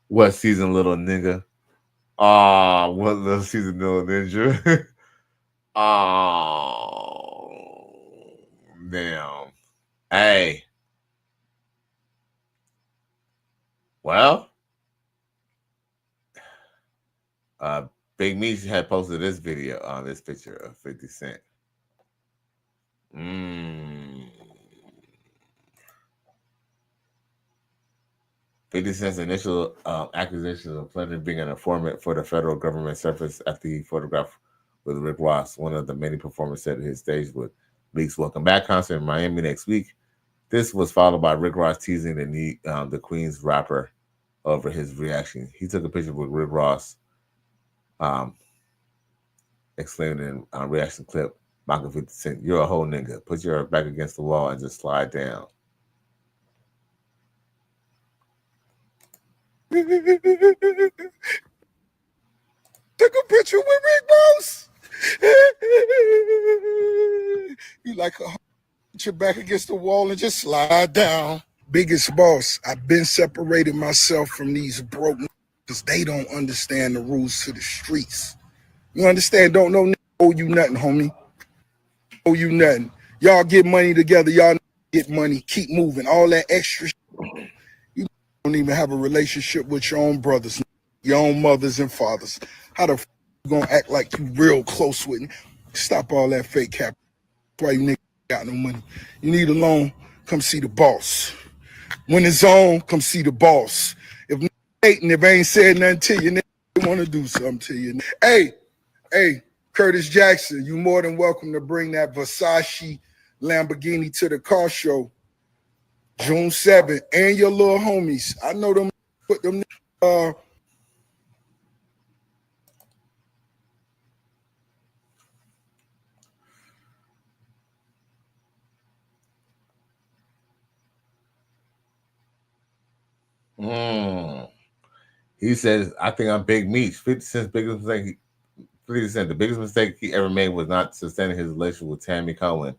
what season, little nigga? Ah, what little season, little ninja? Oh, damn. Hey. Well, Big Meech had posted this video on this picture of 50 Cent. 50 Cent's initial accusations of Clinton being an informant for the federal government surfaced after he photographed with Rick Ross, one of the many performers set his stage with Meek's Welcome Back concert in Miami next week. This was followed by Rick Ross teasing the Queen's rapper over his reaction. He took a picture with Rick Ross, exclaiming in a reaction clip, Michael 50 Cent, you're a whole nigga. Put your back against the wall and just slide down. Took a picture with Rick Ross. You like a put your back against the wall and just slide down. Biggest boss, I've been separated myself from these broke because they don't understand the rules to the streets. You understand? Don't know owe you nothing, homie. Owe you nothing. Y'all get money together. Y'all get money. Keep moving. All that extra shit. You don't even have a relationship with your own brothers, your own mothers and fathers. How the f you gonna act like you real close with me? Stop all that fake cap. That's why you niggas got no money. You need a loan, come see the boss. When it's on, come see the boss. If hating, if I ain't said nothing to you, nigga want to do something to you. Hey, Curtis Jackson, you more than welcome to bring that Versace Lamborghini to the car show June 7th, and your little homies. I know them. Put them. He says, I think I'm Big Meech. 50 Cent's biggest mistake. 50 Cent, the biggest mistake he ever made was not sustaining his relationship with Tammy Cohen.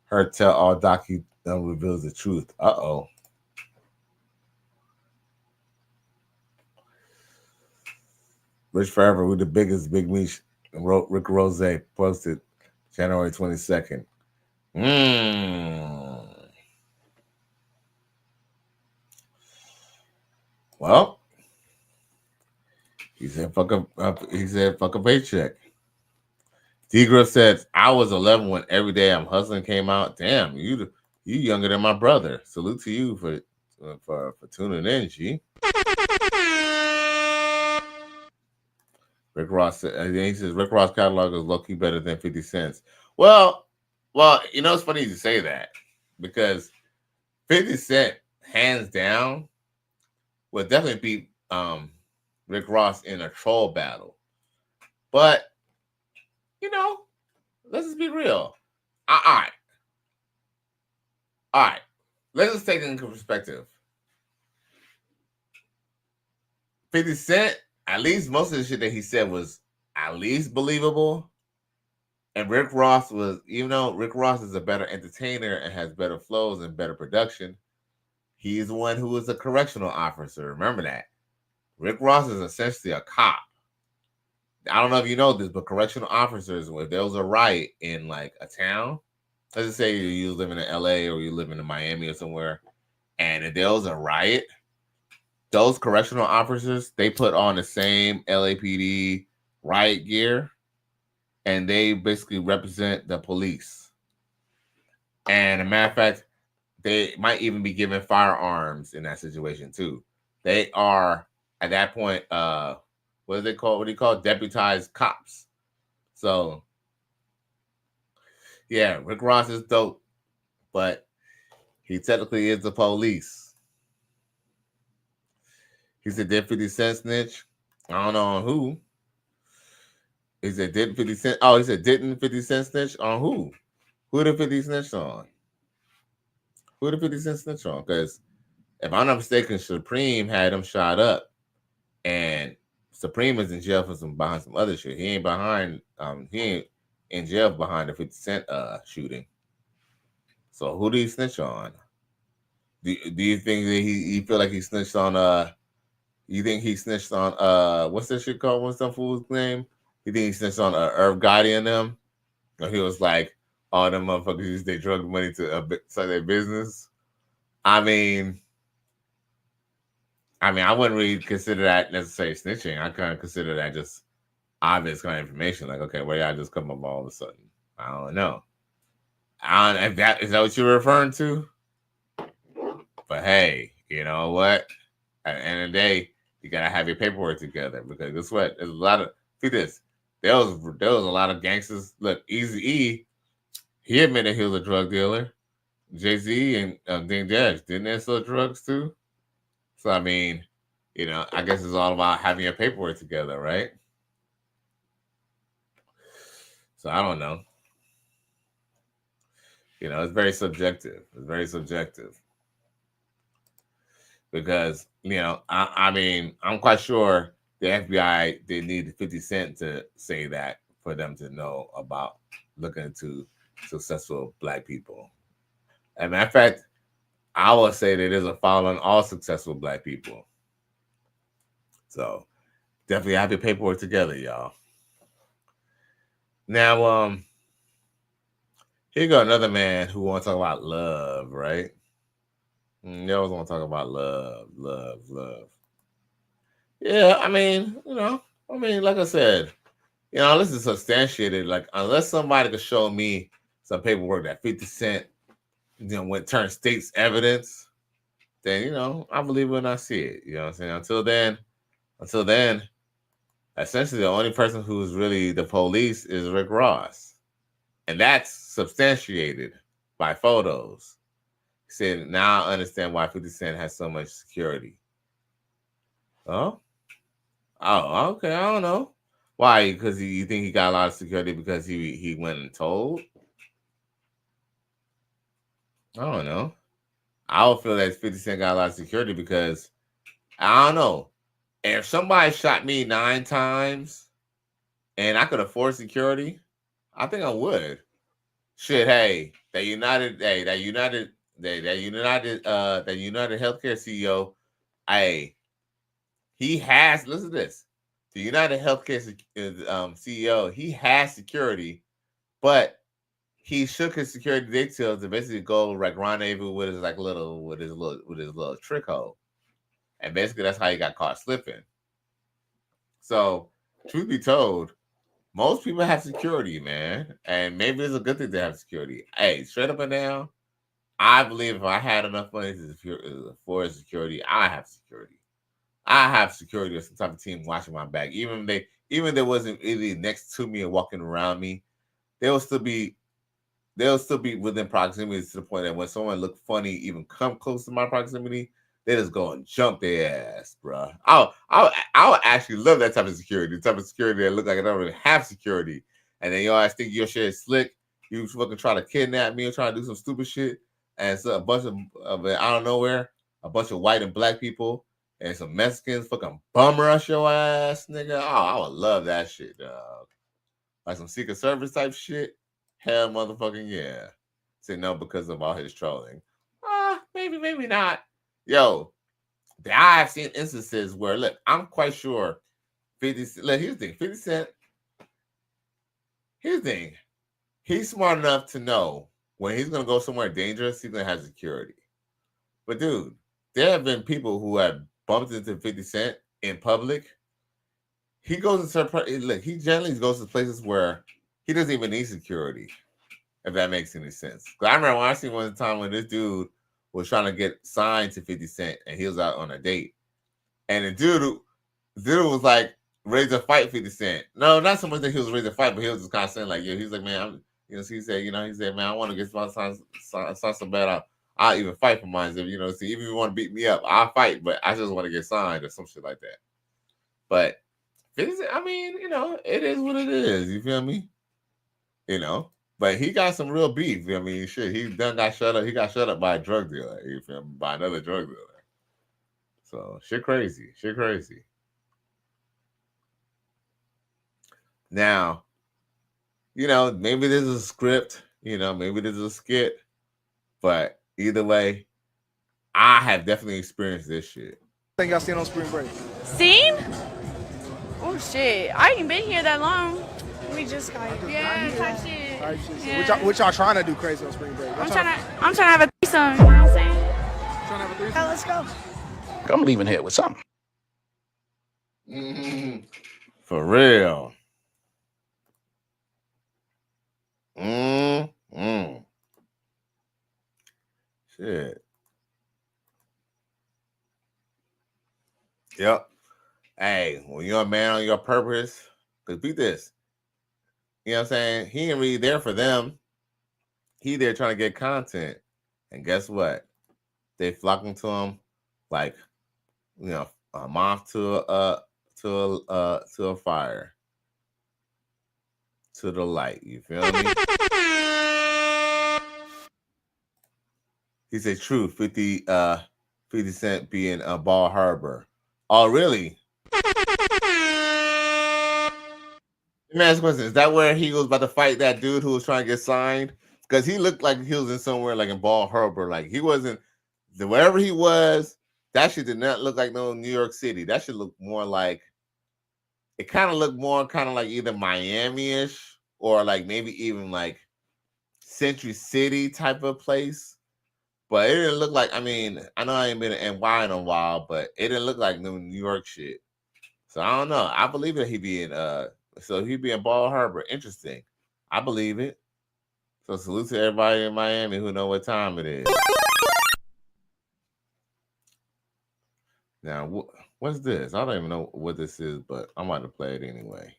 Her tell all docu reveals the truth. Uh-oh. Rich Forever, who the biggest Big Meech, wrote Rick Rose, posted January 22nd. Well, he said, fuck a paycheck. D-Griff said, I was 11 when Every Day I'm Hustling came out. Damn, you younger than my brother. Salute to you for tuning in, G. Rick Ross said, he says Rick Ross catalog is low-key better than 50 Cent's. Well, you know, it's funny you say that because 50 Cent, hands down, would definitely beat Rick Ross in a troll battle. But, you know, let's just be real. All right. Let's just take it into perspective. 50 Cent, at least most of the shit that he said was at least believable. And Rick Ross was, even though Rick Ross is a better entertainer and has better flows and better production, he's the one who was a correctional officer. Remember that. Rick Ross is essentially a cop. I don't know if you know this, but correctional officers, if there was a riot in like a town, let's just say you live in LA or you live in Miami or somewhere, and if there was a riot, those correctional officers, they put on the same LAPD riot gear, and they basically represent the police. And a matter of fact, they might even be given firearms in that situation too. They are at that point, what do they call? What do you call deputized cops? So yeah, Rick Ross is dope, but he technically is the police. He's a did 50 Cent snitch. I don't know on who. He said didn't 50 Cent. Oh, he said didn't 50 Cent snitch on who? Who did 50 snitch on? Who did 50 Cent snitch on? Because if I'm not mistaken, Supreme had him shot up, and Supreme is in jail for behind some other shit. He ain't in jail behind the 50 Cent shooting. So who did he snitch on? Do you think that he feel like he snitched on you think he snitched on what's that shit called? What's some fool's name? You think he snitched on Irv Gotti and them? Or he was like, oh, them motherfuckers use their drug money to start their business. I mean, I wouldn't really consider that necessarily snitching. I kind of consider that just obvious kind of information. Like, okay, where y'all just come up all of a sudden? I don't know. I don't know if is that what you're referring to? But hey, you know what? At the end of the day, you gotta have your paperwork together, because guess what? There's a lot of there was a lot of gangsters. Look, Eazy-E, he admitted he was a drug dealer. Jay-Z and Ding Dash, didn't they sell drugs too? So I mean, you know, I guess it's all about having your paperwork together, right? So I don't know. You know, it's very subjective. It's very subjective. Because, you know, I mean, I'm quite sure the FBI, they need 50 Cent to say that for them to know about looking into successful black people. As a matter of fact, I will say that there's a foul on all successful black people. So definitely have your paperwork together, y'all. Now, here you go, another man who wants to talk about love, right? You always want to talk about love. Yeah, I mean, you know, like I said, you know, this is substantiated. Like, unless somebody could show me some paperwork that 50 Cent, you know, when turn state's evidence, then, you know, I believe it when I see it. You know what I'm saying? Until then, essentially the only person who's really the police is Rick Ross. And that's substantiated by photos. He said, now I understand why 50 Cent has so much security. Oh, okay. I don't know. Why? Because you think he got a lot of security because he went and told? I don't know. I would feel that 50 Cent got a lot of security because, I don't know. If somebody shot me 9 times and I could afford security, I think I would. Shit, hey, that United Healthcare CEO, hey, he has, listen to this. The United Healthcare CEO, he has security, but he shook his security details to basically go like rendezvous with his little trick hole. And basically that's how he got caught slipping. So, truth be told, most people have security, man. And maybe it's a good thing to have security. Hey, straight up and down, I believe if I had enough money for security, I have security. I have security or some type of team watching my back. Even if they wasn't really next to me or walking around me, they'll still be within proximity to the point that when someone look funny, even come close to my proximity, they just go and jump their ass, bro. I would actually love that type of security. The type of security that look like I don't really have security. And then your ass think your shit is slick. You fucking try to kidnap me or try to do some stupid shit. And so a bunch of out of nowhere, a bunch of white and black people and some Mexicans fucking bum rush your ass, nigga. Oh, I would love that shit, dog. Like some Secret Service type shit. Hell motherfucking yeah. Say no because of all his trolling. Maybe not. Yo, I've seen instances where, look, I'm quite sure 50 Cent, look, here's the thing, 50 Cent, here's the thing, he's smart enough to know when he's going to go somewhere dangerous, he's going to have security. But dude, there have been people who have bumped into 50 Cent in public, he goes into look. He generally goes to places where he doesn't even need security. If that makes any sense. I remember when I seen one time when this dude was trying to get signed to 50 Cent and he was out on a date. And the dude was like ready to fight 50 Cent. No, not so much that he was ready to fight, but he was just kind of saying like, yeah, he's like, man, he said, man, I want to get my son so bad, I'll even fight for mine. If even if you want to beat me up, I'll fight, but I just want to get signed or some shit like that. But 50 Cent, I mean, it is what it is. You feel me? But he got some real beef. I mean, shit, he got shut up. He got shut up by a drug dealer. You feel me? By another drug dealer. So shit crazy. Now, maybe this is a script. Maybe this is a skit. But either way, I have definitely experienced this shit. I think y'all seen on spring break. Seen? Oh shit! I ain't been here that long. We just got here. Yeah, type shit. Yeah. What y'all trying to do crazy on spring break? I'm trying to have a threesome. You know what I'm saying? Trying to have a threesome? Yeah, let's go. I'm leaving here with something. For real. Shit. Yep. Hey, when you're a man on your purpose, because beat this. You know what I'm saying? He ain't really there for them. He there trying to get content. And guess what? They flocking to him like, a moth to a fire. To the light. You feel me? He said, true, 50 Cent being a Ball Harbor. Oh, really? Let me ask a question. Is that where he was about to fight that dude who was trying to get signed? Because he looked like he was in somewhere like in Ball Harbor. Like he wasn't, wherever he was, that shit did not look like no New York City. That should look more like, it kind of looked more kind of like either Miami-ish or like maybe even like Century City type of place. But it didn't look like, I mean, I know I ain't been in NY in a while, but it didn't look like New York shit. So I don't know. I believe that he'd be in Ball Harbor. Interesting. I believe it. So salute to everybody in Miami who know what time it is. Now, what's this? I don't even know what this is, but I'm about to play it anyway.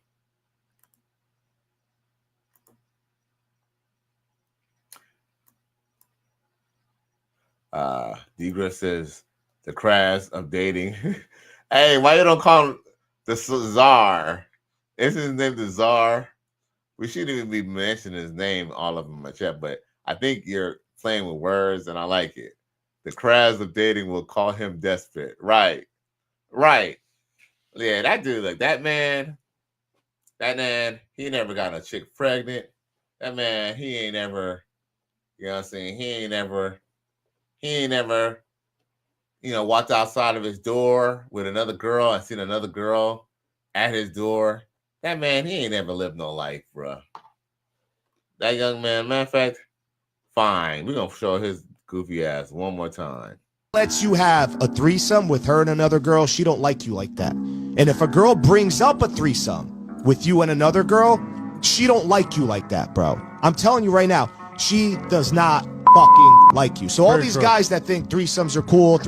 Degra says the crash of dating. Hey, why you don't call him the czar? Isn't his name the czar? We shouldn't even be mentioning his name all of them in my chat, but I think you're playing with words and I like it. The crash of dating will call him desperate. Right. Yeah, that dude, like that man, he never got a chick pregnant. That man, he ain't never, you know what I'm saying? He ain't never, walked outside of his door with another girl and seen another girl at his door. That man, he ain't never lived no life, bro. That young man, matter of fact, fine. We're going to show his goofy ass one more time. Lets you have a threesome with her and another girl, she don't like you like that. And if a girl brings up a threesome with you and another girl, she don't like you like that, bro. I'm telling you right now, she does not fucking like you. So all these guys that think threesomes are cool,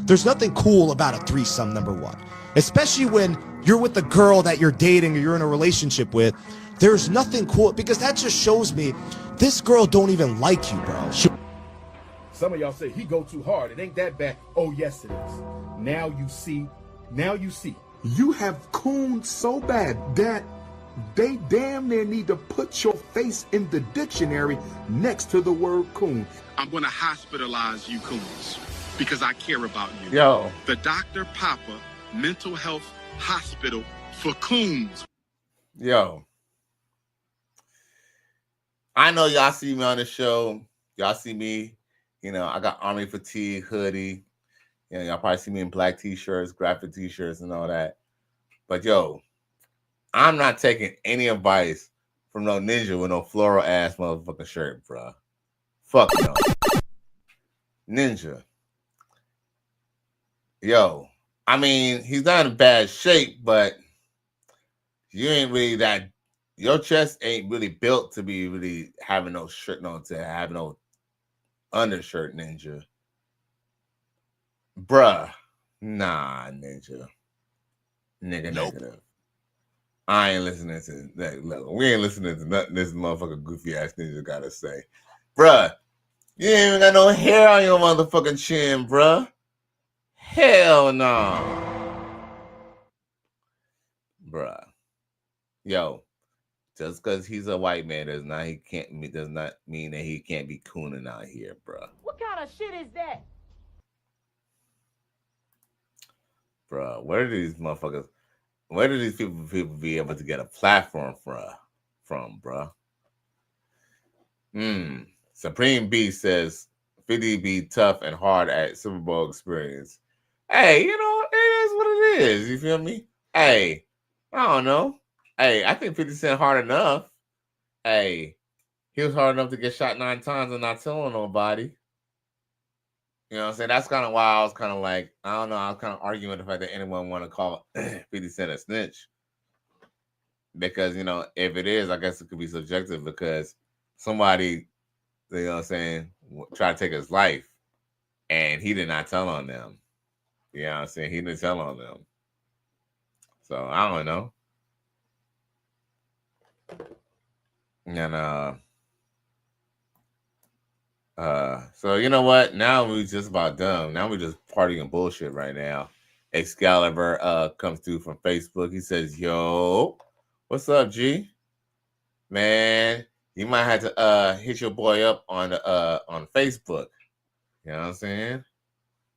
there's nothing cool about a threesome, number one. Especially when you're with the girl that you're dating or you're in a relationship with, there's nothing cool, because that just shows me this girl don't even like you, bro. Some of y'all say he go too hard. It ain't that bad. Oh, yes, it is. Now you see. You have cooned so bad that they damn near need to put your face in the dictionary next to the word coon. I'm going to hospitalize you coons because I care about you. Yo. The Dr. Papa Mental Health Hospital for coons. Yo. I know y'all see me on the show. Y'all see me. I got army fatigue hoodie. Y'all probably see me in black t-shirts, graphic t-shirts, and all that. But yo, I'm not taking any advice from no ninja with no floral ass motherfucking shirt, bro. Fuck no. Ninja. Yo, I mean, he's not in bad shape, but you ain't really that. Your chest ain't really built to be really having no shirt, to have no undershirt, Ninja. Bruh, nah, Ninja. Nigga negative. I ain't listening to that. Look, we ain't listening to nothing this motherfucker goofy ass Ninja gotta say. Bruh, you ain't even got no hair on your motherfucking chin, bruh. Hell no. Bruh. Yo, just because he's a white man does not mean that he can't be cooning out here, bruh. What kind of shit is that? Bruh, where do these people be able to get a platform from, bruh? Supreme B says 50 be tough and hard at Super Bowl experience. Hey, you know, it is what it is. You feel me? Hey, I don't know. Hey, I think 50 Cent hard enough. Hey, he was hard enough to get shot 9 times and not telling nobody. You know what I'm saying? That's kind of why I was kind of like, I don't know, I was kind of arguing with the fact that anyone want to call 50 Cent a snitch. Because, you know, if it is, I guess it could be subjective because somebody, you know what I'm saying, tried to take his life and he did not tell on them. You know what I'm saying? He didn't tell on them. So, I don't know. And, so you know what? Now we're just about done. Now we're just partying bullshit right now. Excalibur comes through from Facebook. He says, "Yo, what's up, G? Man, you might have to hit your boy up on Facebook. You know what I'm saying?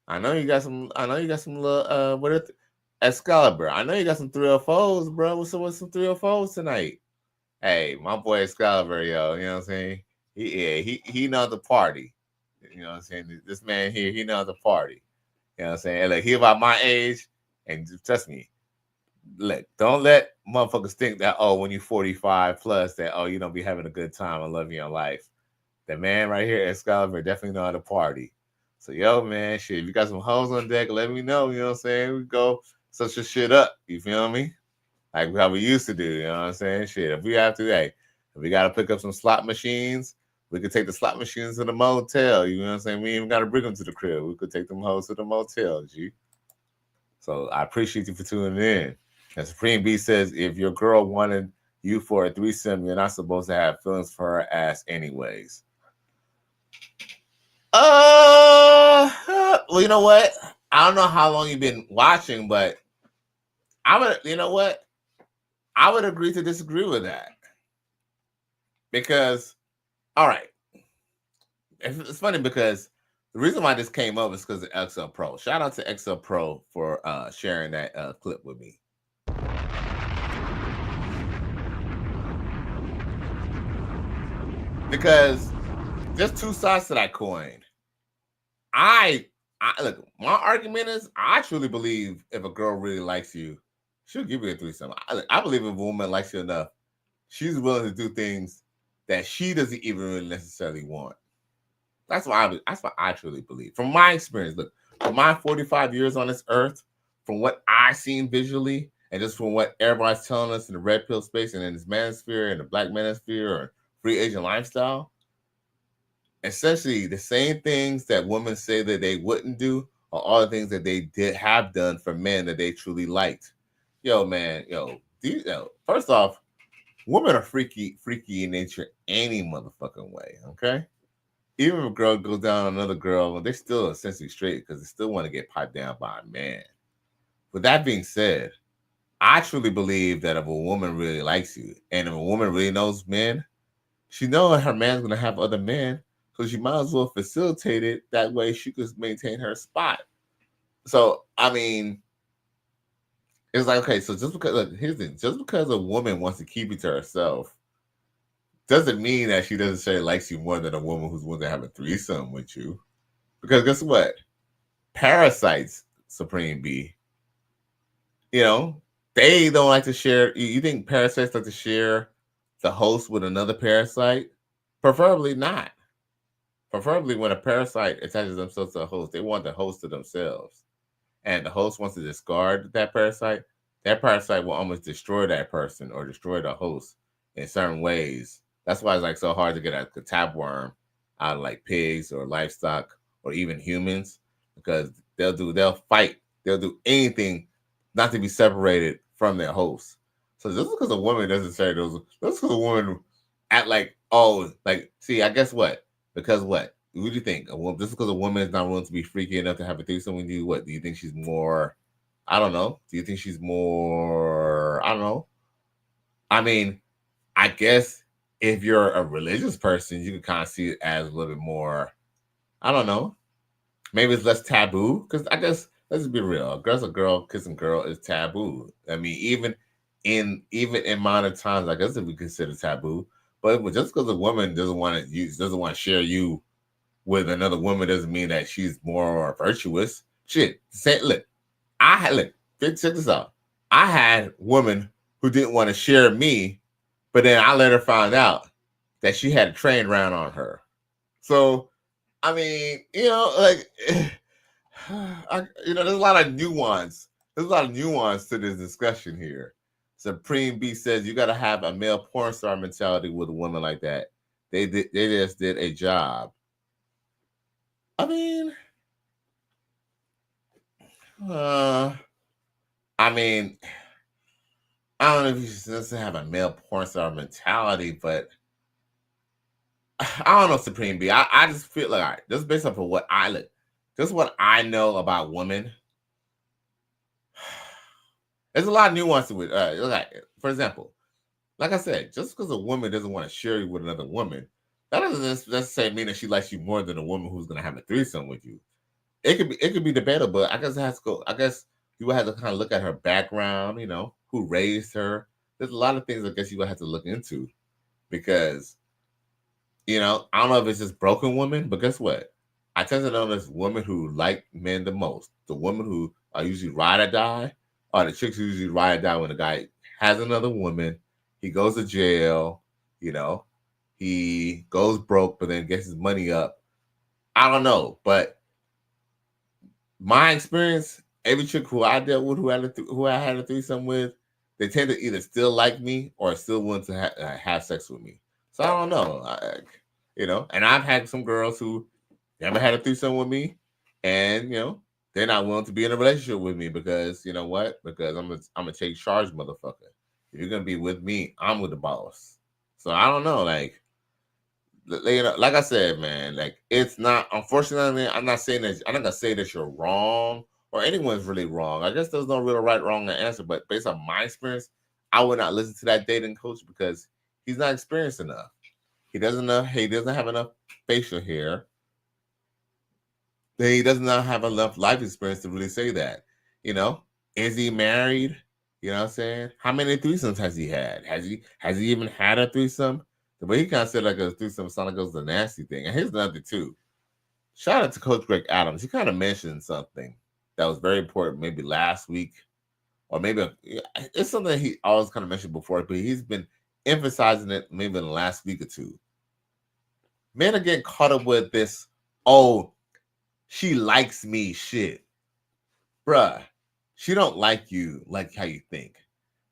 I know you got some little what is Excalibur. I know you got some 304s, bro. What's some 304s tonight? Hey, my boy Excalibur, yo, you know what I'm saying? He knows the party. You know what I'm saying? This man here, he knows the party. You know what I'm saying? Like, he about my age, and trust me, don't let motherfuckers think that, oh, when you're 45 plus, that, oh, you don't be having a good time and loving your life. The man right here, Excalibur, definitely know how to party. So, yo, man, shit, if you got some hoes on deck, let me know, you know what I'm saying? We go such a shit up, you feel me? Like how we used to do, you know what I'm saying? Shit, if we have to, hey, if we got to pick up some slot machines, we could take the slot machines to the motel, you know what I'm saying? We ain't even got to bring them to the crib. We could take them hoes to the motel, G. So I appreciate you for tuning in. And Supreme B says, if your girl wanted you for a threesome, you're not supposed to have feelings for her ass anyways. Well, you know what? I don't know how long you've been watching, but you know what? I would agree to disagree with that. Because, all right. It's funny because the reason why this came up is because of XL Pro. Shout out to XL Pro for sharing that clip with me. Because there's two sides to that coin. I look, my argument is I truly believe if a girl really likes you, she'll give you a threesome. I believe if a woman likes you enough, she's willing to do things that she doesn't even really necessarily want. That's what I truly believe. From my experience, look, from my 45 years on this earth, from what I've seen visually, and just from what everybody's telling us in the red pill space and in this manosphere and the black manosphere or free agent lifestyle, essentially the same things that women say that they wouldn't do are all the things that they have done for men that they truly liked. Yo, man, first off, women are freaky in nature any motherfucking way, okay? Even if a girl goes down on another girl, they're still essentially straight because they still want to get piped down by a man. With that being said, I truly believe that if a woman really likes you and if a woman really knows men, she knows her man's going to have other men, so she might as well facilitate it. That way she could maintain her spot. So, I mean, it's like, okay, so just because, look, here's the thing, just because a woman wants to keep it to herself doesn't mean that she doesn't say likes you more than a woman who's willing to have a threesome with you. Because guess what? Parasites, Supreme B, they don't like to share. You think parasites like to share the host with another parasite? Preferably not. Preferably when a parasite attaches themselves to a host, they want the host to themselves. and the host wants to discard that parasite will almost destroy that person or destroy the host in certain ways. That's why it's like so hard to get a tapeworm out of like pigs or livestock or even humans, because they'll fight, they'll do anything not to be separated from their host. So just because a woman doesn't say those, just because a woman act like, oh, like, see, I guess what? Because what? What do you think? Just because a woman is not willing to be freaky enough to have a threesome with you, what? Do you think she's more, I don't know. Do you think she's more, I don't know. I mean, I guess if you're a religious person, you can kind of see it as a little bit more, I don't know. Maybe it's less taboo. Because I guess, let's just be real. A girl, kissing girl is taboo. I mean, even in modern times, I guess it would be considered taboo. But just because a woman doesn't want to share you with another woman doesn't mean that she's more virtuous. Shit. Look, check this out. I had women who didn't want to share me, but then I later found out that she had a train ran on her. So, I mean, like, there's a lot of nuance. There's a lot of nuance to this discussion here. Supreme B says you got to have a male porn star mentality with a woman like that. They just did a job. I mean, I don't know if you just have a male porn star mentality, but I don't know, Supreme B. I just feel like, all right, just based off of what what I know about women. There's a lot of nuance to it. Like, for example, like I said, just because a woman doesn't want to share you with another woman, that doesn't necessarily mean that she likes you more than a woman who's going to have a threesome with you. It could be debatable, but I guess it has to go. I guess you would have to kind of look at her background, who raised her. There's a lot of things I guess you would have to look into, because, I don't know if it's just broken women, but guess what? I tend to know this women who like men the most. The women who are usually ride or die are the chicks who usually ride or die when the guy has another woman, he goes to jail, he goes broke, but then gets his money up. I don't know, but my experience, every chick who I dealt with, who I had a threesome with, they tend to either still like me or still want to have sex with me. So I don't know, and I've had some girls who never had a threesome with me, and they're not willing to be in a relationship with me because you know what? Because I'm a take charge motherfucker. If you're gonna be with me, I'm with the boss. So I don't know, like I said, man, like it's not. Unfortunately, I'm not gonna say that you're wrong or anyone's really wrong. I guess there's no real right, wrong answer. But based on my experience, I would not listen to that dating coach because he's not experienced enough. He doesn't have enough facial hair. He does not have enough life experience to really say that. Is he married? You know what I'm saying? How many threesomes has he had? Has he even had a threesome? The way he kind of said like a threesome sounded like it was a nasty thing. And here's another too. Shout out to Coach Greg Adams. He kind of mentioned something that was very important, maybe last week, or maybe it's something that he always kind of mentioned before, but he's been emphasizing it maybe in the last week or two. Men are getting caught up with this, oh, she likes me shit. Bruh, she don't like you like how you think.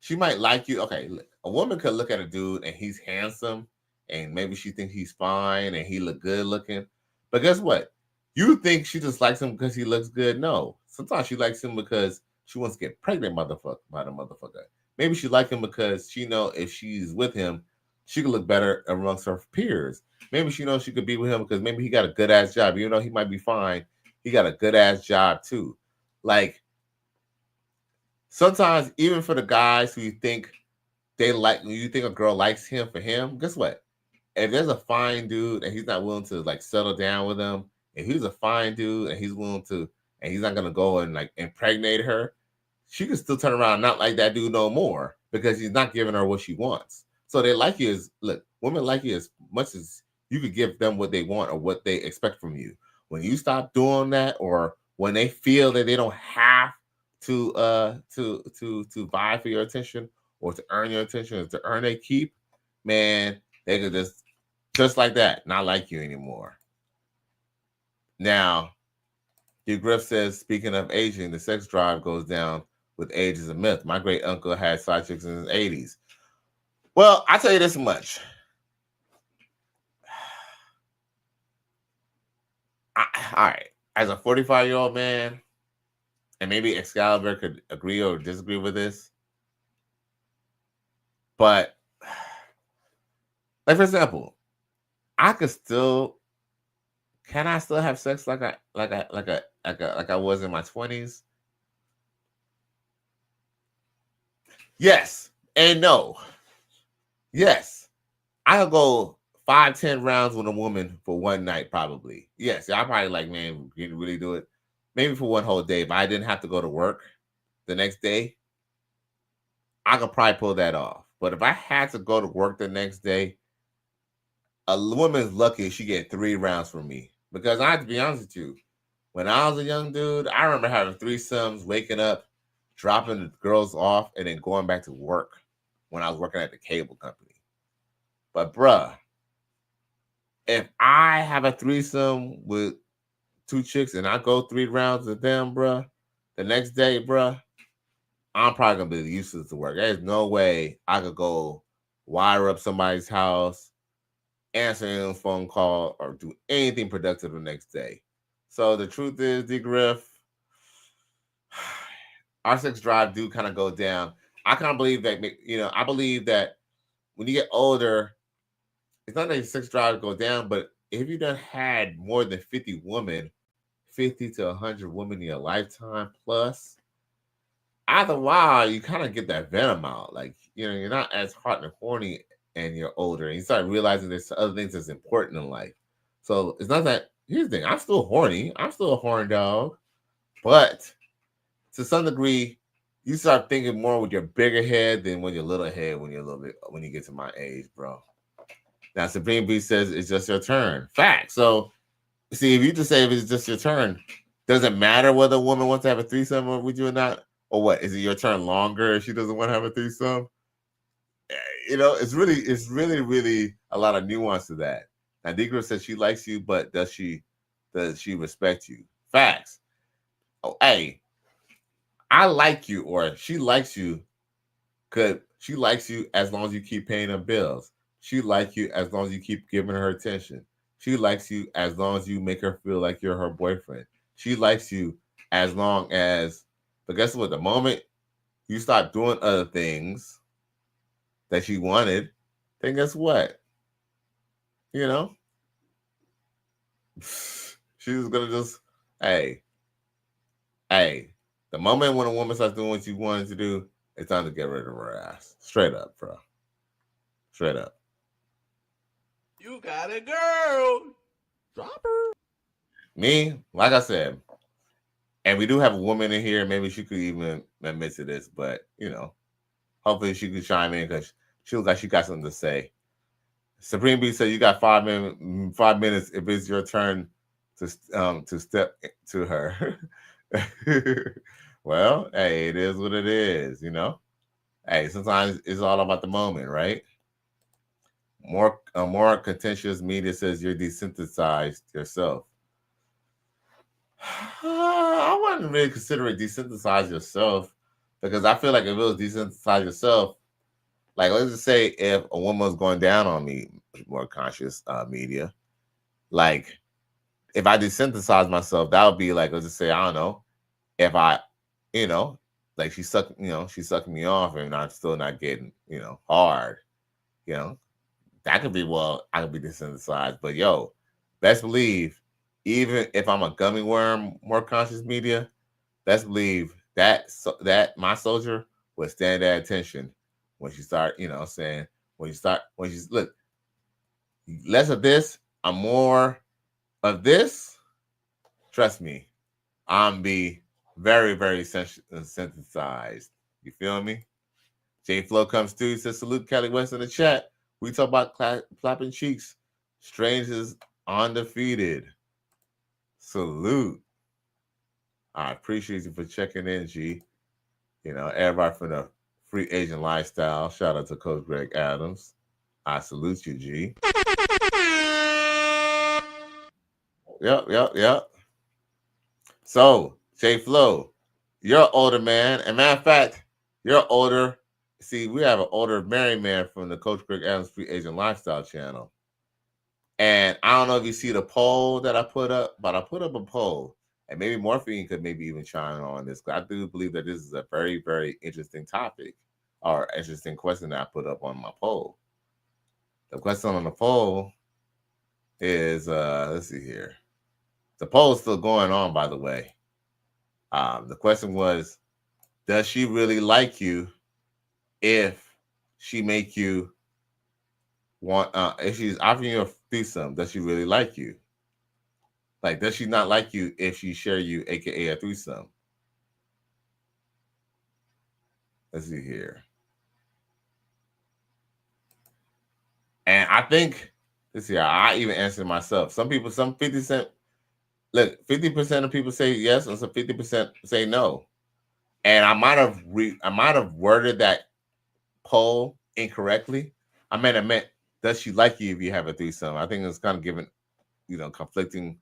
She might like you. Okay, a woman could look at a dude and he's handsome and maybe she thinks he's fine and he look good looking. But guess what? You think she just likes him because he looks good? No. Sometimes she likes him because she wants to get pregnant by the motherfucker. Maybe she like him because she know if she's with him, she could look better amongst her peers. Maybe she knows she could be with him because maybe he got a good ass job. Even though he might be fine, he got a good ass job too. Like, sometimes even for the guys who you think you think a girl likes him for him, guess what? If there's a fine dude and he's not willing to like settle down with him, if he's a fine dude and he's willing to, and he's not gonna go and like impregnate her, she can still turn around and not like that dude no more because he's not giving her what she wants. So they like you women like you as much as you could give them what they want or what they expect from you. When you stop doing that, or when they feel that they don't have to vie for your attention or to earn your attention or to earn a keep, man, they could just like that not like you anymore. Now, Hugh Griff says, speaking of aging, the sex drive goes down with age is a myth. My great uncle had side chicks in his 80s. Well, I'll tell you this much. All right. As a 45-year-old man, and maybe Excalibur could agree or disagree with this, but like for example, I could still, can I still have sex like I was in my 20s? Yes and no. Yes, I'll go 5-10 rounds with a woman for one night, probably. Yes, I probably like, man, can you really do it? Maybe for one whole day, but I didn't have to go to work the next day. I could probably pull that off. But if I had to go to work the next day, a woman's lucky if she get 3 rounds from me. Because I have to be honest with you, when I was a young dude, I remember having threesomes, waking up, dropping the girls off, and then going back to work when I was working at the cable company. But bruh, if I have a threesome with 2 chicks and I go 3 rounds with them, bruh, the next day, bruh, I'm probably gonna be useless to work. There's no way I could go wire up somebody's house, answer any phone call, or do anything productive the next day. So the truth is, D Griff, our sex drive do kind of go down. I kind of believe that, I believe that when you get older, it's not that your sex drive go down, but if you done had more than 50 women, 50 to 100 women in your lifetime plus, after a while, you kind of get that venom out. Like, you're not as hot and horny and you're older. And you start realizing there's other things that's important in life. So it's not that, here's the thing, I'm still horny. I'm still a horn dog. But to some degree, you start thinking more with your bigger head than with your little head when you get to my age, bro. Now, Supreme Beast says it's just your turn. Fact. So, see, if you just say if it's just your turn, does it matter whether a woman wants to have a threesome with you or not? Or what? Is it your turn longer if she doesn't want to have a threesome? It's really, really a lot of nuance to that. Now, Negro says she likes you, but does she respect you? Facts. Oh, hey, I like you, or she likes you. She likes you as long as you keep paying her bills. She likes you as long as you keep giving her attention. She likes you as long as you make her feel like you're her boyfriend. She likes you as long as, but guess what? The moment you start doing other things that she wanted, then guess what? She's gonna just, hey. The moment when a woman starts doing what you wanted to do, it's time to get rid of her ass. Straight up, bro. Straight up. You got a girl. Drop her. Me, like I said, and we do have a woman in here. Maybe she could even admit to this, but hopefully she could chime in because she looks like she got something to say. Supreme Beast said you got 5 minutes if it's your turn to step to her. Well, hey, it is what it is, Hey, sometimes it's all about the moment, right? More contentious media says you're desensitized yourself. I wouldn't really consider it desensitize yourself, because I feel like if it was desensitize yourself, like let's just say if a woman was going down on me, more conscious media, like if I desensitize myself, that would be like, let's just say, I don't know, if I, like she's sucking me off and I'm still not getting, hard, that could be, well, I could be desensitized. But best believe, even if I'm a gummy worm, more conscious media, best believe that my soldier would stand at attention when she start, saying, when she's, look, less of this, I'm more of this, trust me, I'm be very, very sensitized. You feel me? J Flow comes through. He says, salute Kelly West in the chat. We talk about clapping cheeks. Strangers undefeated. Salute. I appreciate you for checking in, G. Everybody from the free agent lifestyle. Shout out to Coach Greg Adams. I salute you, G. Yep. So, J Flow, you're an older man. And matter of fact, you're older. See, we have an older married man from the Coach Greg Adams Free Agent Lifestyle channel. And I don't know if you see the poll that I put up, but I put up a poll. And maybe Morphine could maybe even chime on this. I do believe that this is a very, very interesting topic or interesting question that I put up on my poll. The question on the poll is, let's see here. The poll is still going on, by the way. The question was, does she really like you if she make you want, if she's offering you a threesome, does she really like you? Like, does she not like you if she share you, aka a threesome? Let's see here. And I think, let's see, I even answered myself. Some people, some 50%, look, 50% of people say yes, and some 50% say no. And I might have worded that poll incorrectly. I meant, does she like you if you have a threesome? I think it's kind of given, conflicting,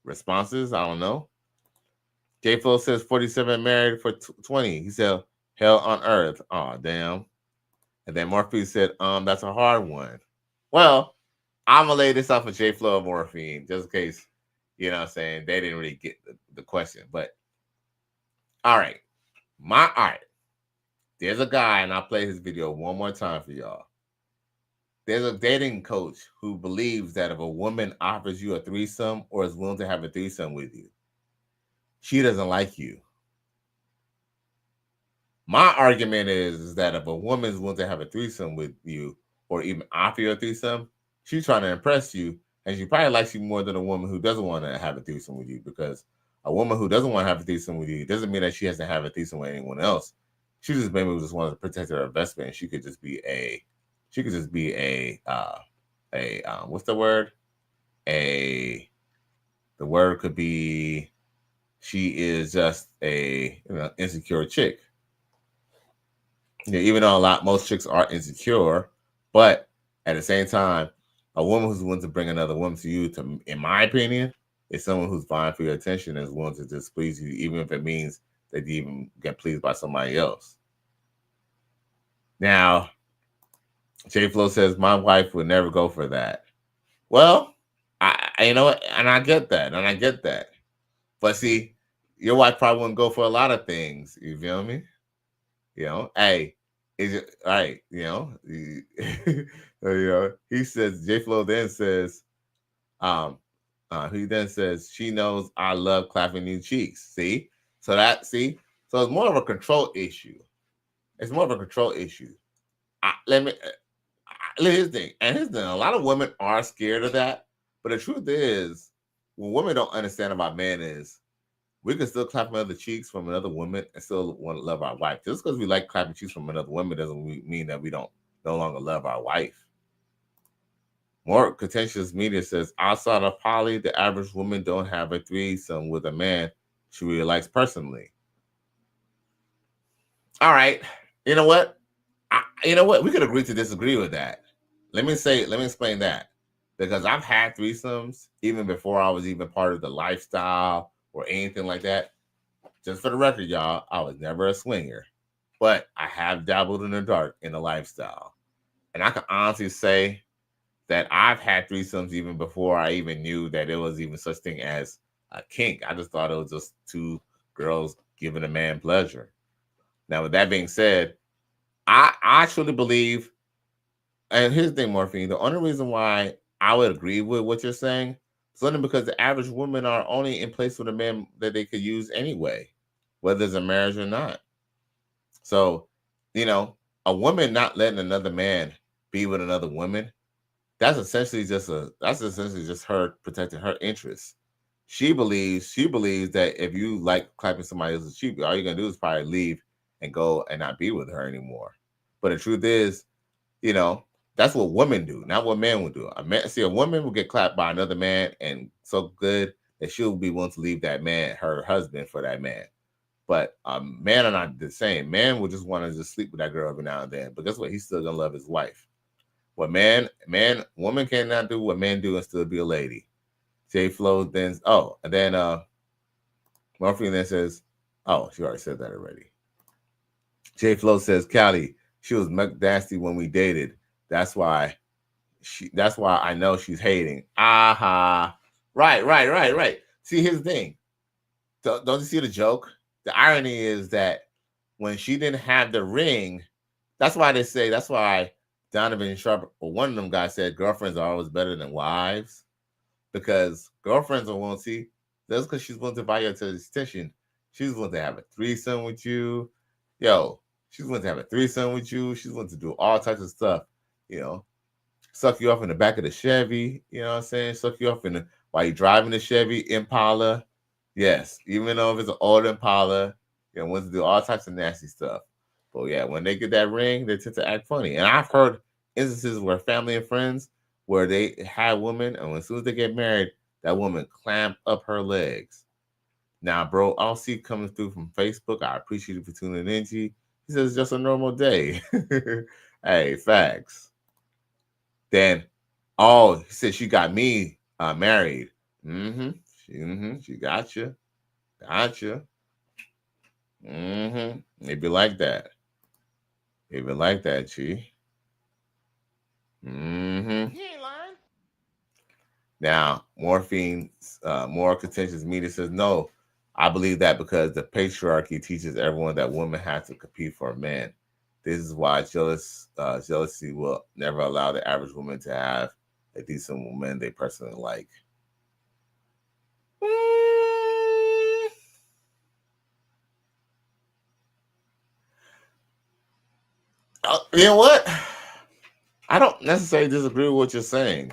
responses. I don't know. J Flo says 47 married for 20. He said, hell on earth. Oh, damn. And then Morphine said, that's a hard one. Well, I'm going to lay this off of J Flo and Morphine, just in case, you know what I'm saying, they didn't really get the question. But, all right. There's a guy, and I'll play his video one more time for y'all. There's a dating coach who believes that if a woman offers you a threesome or is willing to have a threesome with you, she doesn't like you. My argument is that if a woman is willing to have a threesome with you or even offer you a threesome, she's trying to impress you, and she probably likes you more than a woman who doesn't want to have a threesome with you, because a woman who doesn't want to have a threesome with you doesn't mean that she has to have a threesome with anyone else. She just maybe just wants to protect her investment, and she could just be a what's the word? The word could be, she is just a insecure chick. Even though most chicks are insecure, but at the same time, a woman who's willing to bring another woman to you, in my opinion, is someone who's vying for your attention and is willing to just please you, even if it means that you even get pleased by somebody else. Now, J Flo says, my wife would never go for that. Well, I get that. But see, your wife probably wouldn't go for a lot of things. You feel me? Hey, is it right? He says, J Flo then says, he then says, she knows I love clapping new cheeks. So it's more of a control issue. Here's the thing. A lot of women are scared of that. But the truth is, what women don't understand about men is we can still clap other cheeks from another woman and still want to love our wife. Just because we like clapping cheeks from another woman doesn't mean that we don't no longer love our wife. More contentious media says, outside of poly, the average woman don't have a threesome with a man she really likes personally. All right. You know what? We could agree to disagree with that. Let me explain that. Because I've had threesomes even before I was even part of the lifestyle or anything like that. Just for the record, y'all, I was never a swinger. But I have dabbled in the dark in the lifestyle. And I can honestly say that I've had threesomes even before I even knew that it was even such thing as a kink. I just thought it was just two girls giving a man pleasure. Now, with that being said, I truly believe, and here's the thing, Morphine, the only reason why I would agree with what you're saying is only because the average women are only in place with a man that they could use anyway, whether it's a marriage or not. So, a woman not letting another man be with another woman, that's essentially just her protecting her interests. She believes that if you like clapping somebody else's cheek, all you're gonna do is probably leave and go and not be with her anymore. But the truth is, that's what women do, not what men would do. A woman will get clapped by another man and so good that she'll be willing to leave that man, her husband, for that man. But men are not the same. Man will just want to just sleep with that girl every now and then. But guess what? He's still gonna love his wife. Woman cannot do what men do and still be a lady. J Flo then Morphine then says, oh, she already said that already. J Flo says, Callie, she was nasty when we dated. That's why I know she's hating. Aha. Right. See, here's the thing. Don't you see the joke? The irony is that when she didn't have the ring, that's why Donovan Sharp, or one of them guys, said girlfriends are always better than wives. Because girlfriends won't see. That's because she's willing to buy your attention. She's willing to have a threesome with you. Yo, she's willing to have a threesome with you. She's willing to do all types of stuff. Suck you off in the back of the Chevy. You know what I'm saying? Suck you off while you're driving the Chevy Impala. Yes, even though if it's an old Impala, wants to do all types of nasty stuff. But yeah, when they get that ring, they tend to act funny. And I've heard instances where family and friends, where they had women, and as soon as they get married, that woman clamp up her legs. Now, bro, I'll see coming through from Facebook. I appreciate you for tuning in. He says it's just a normal day. Hey, facts. Then, he said she got me married. She got you. Gotcha. It be like that. It be like that, G. You ain't lying. Now, Morphine, more contentious media says, no, I believe that because the patriarchy teaches everyone that women have to compete for a man. This is why jealousy will never allow the average woman to have a decent woman they personally like. You know what? I don't necessarily disagree with what you're saying.